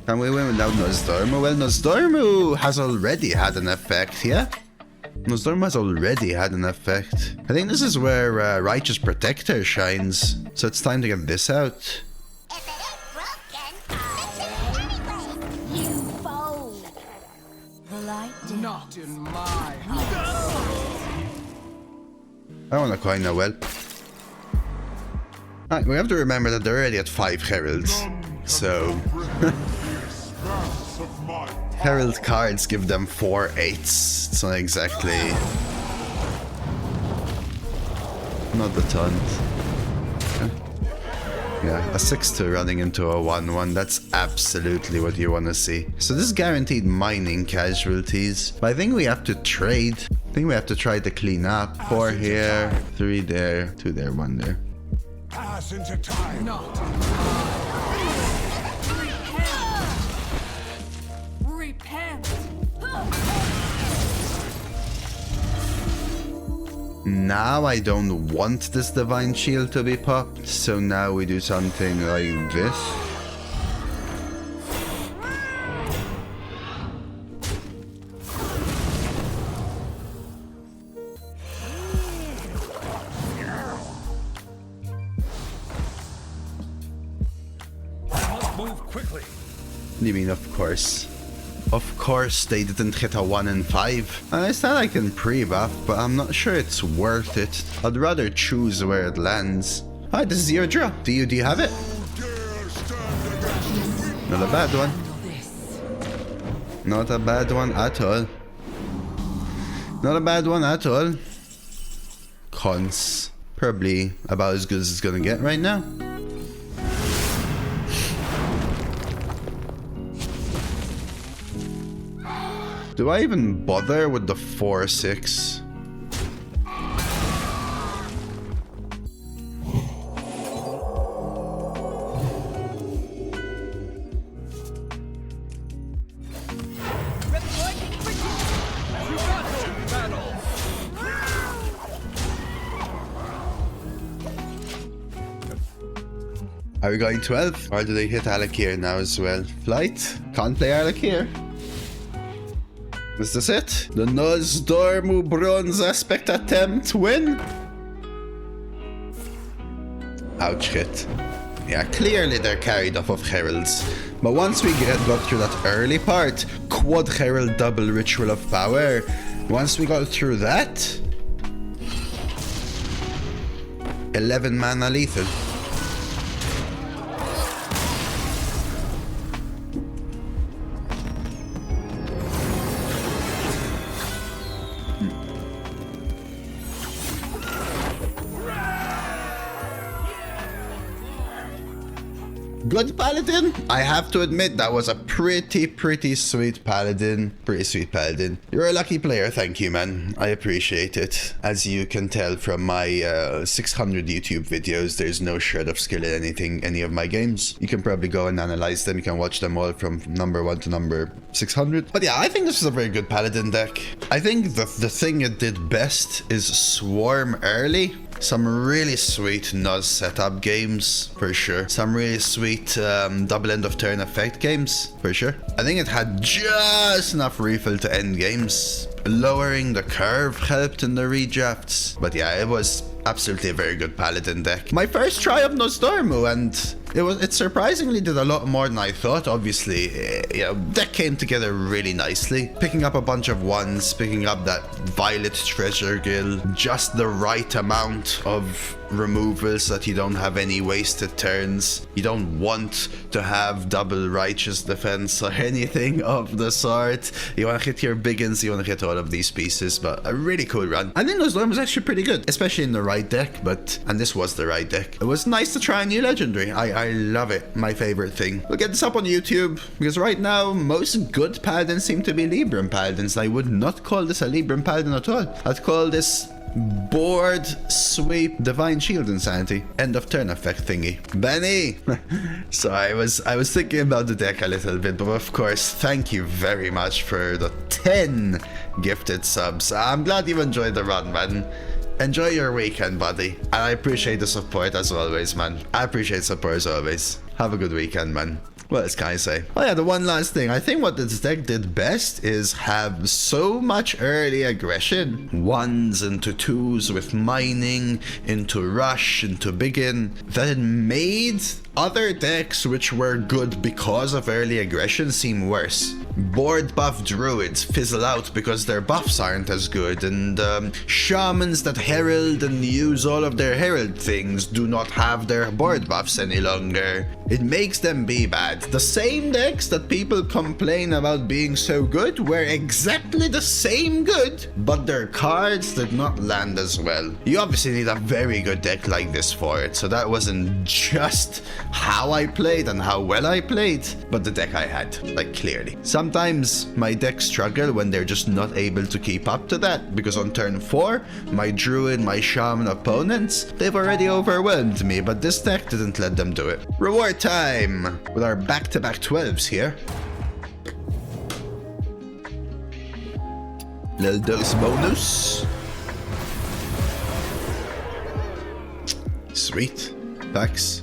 B: Can we win without Nozdormu? Well, Nozdormu has already had an effect, yeah? Nozdormu has already had an effect. I think this is where Righteous Protector shines. So it's time to get this out.
D: If it ain't broken, I'll fix it anyway. You fold.
F: The light dim.
H: Not in my house.
B: I want to coin a well. Alright, we have to remember that they're already at 5 Heralds. So... Herald cards give them 4 8s. It's not exactly... not the tons. Yeah, a 6-2 running into a 1-1. That's absolutely what you want to see. So this is guaranteed mining casualties. But I think we have to trade. I think we have to try to clean up. 4 here, 3 there, 2 there, 1 there.
G: Pass into time.
H: Not in my
F: Repent.
B: Now I don't want this Divine Shield to be popped, so now we do something like this.
C: Move quickly.
B: You mean, of course. Of course they didn't hit a 1 in 5. I understand I can pre-buff, but I'm not sure it's worth it. I'd rather choose where it lands. Alright, this is your draw. Do you have it? Not a bad one. Not a bad one at all. Not a bad one at all. Cons. Probably about as good as it's gonna get right now. Do I even bother with the 4-6? Are we going 12? Or do they hit Alakir now as well? Flight? Can't play Alakir. Is this it? The Nozdormu bronze aspect attempt win? Ouch hit. Yeah, clearly they're carried off of heralds. But once we got through that early part, quad herald double ritual of power. Once we got through that, 11 mana lethal. Good Paladin? I have to admit, that was a pretty sweet Paladin. Pretty sweet Paladin. You're a lucky player, thank you, man. I appreciate it. As you can tell from my 600 YouTube videos, there's no shred of skill in any of my games. You can probably go and analyze them. You can watch them all from number 1 to number 600. But yeah, I think this is a very good Paladin deck. I think the thing it did best is swarm early. Some really sweet Noz setup games, for sure. Some really sweet double end of turn effect games, for sure. I think it had just enough refill to end games. Lowering the curve helped in the redrafts. But yeah, it was absolutely a very good Paladin deck. My first try of Nozdormu, and it surprisingly did a lot more than I thought. Obviously, deck came together really nicely. Picking up a bunch of ones, picking up that Violet Treasure Gill, just the right amount of removals so that you don't have any wasted turns. You don't want to have double righteous defense or anything of the sort. You want to hit your biggins, you want to hit all of these pieces, but a really cool run. I think Nozdormu was actually pretty good, especially in the right deck, and this was the right deck. It was nice to try a new legendary. I love it. My favorite thing. We'll get this up on YouTube, because right now, most good paladins seem to be Libram paladins. I would not call this a Libram paladin at all. I'd call this board sweep divine shield insanity end of turn effect thingy. Benny. So I was thinking about the deck a little bit, but of course, thank you very much for the 10 gifted subs. I'm glad you enjoyed the run, man. Enjoy your weekend, buddy. And I appreciate the support as always, man. I appreciate support as always. Have a good weekend, man. What else can I say? Oh yeah, the one last thing. I think what this deck did best is have so much early aggression. 1s into 2s with mining, into rush, into biggin, that it made other decks which were good because of early aggression seem worse. Board buff druids fizzle out because their buffs aren't as good, and shamans that herald and use all of their herald things do not have their board buffs any longer. It makes them be bad. The same decks that people complain about being so good were exactly the same good, but their cards did not land as well. You obviously need a very good deck like this for it, so that wasn't just how I played and how well I played, but the deck I had, like, clearly. Sometimes my decks struggle when they're just not able to keep up to that, because on turn 4, my druid, my shaman opponents, they've already overwhelmed me, but this deck didn't let them do it. Reward time! With our back-to-back 12s here. Little dose bonus. Sweet. Thanks.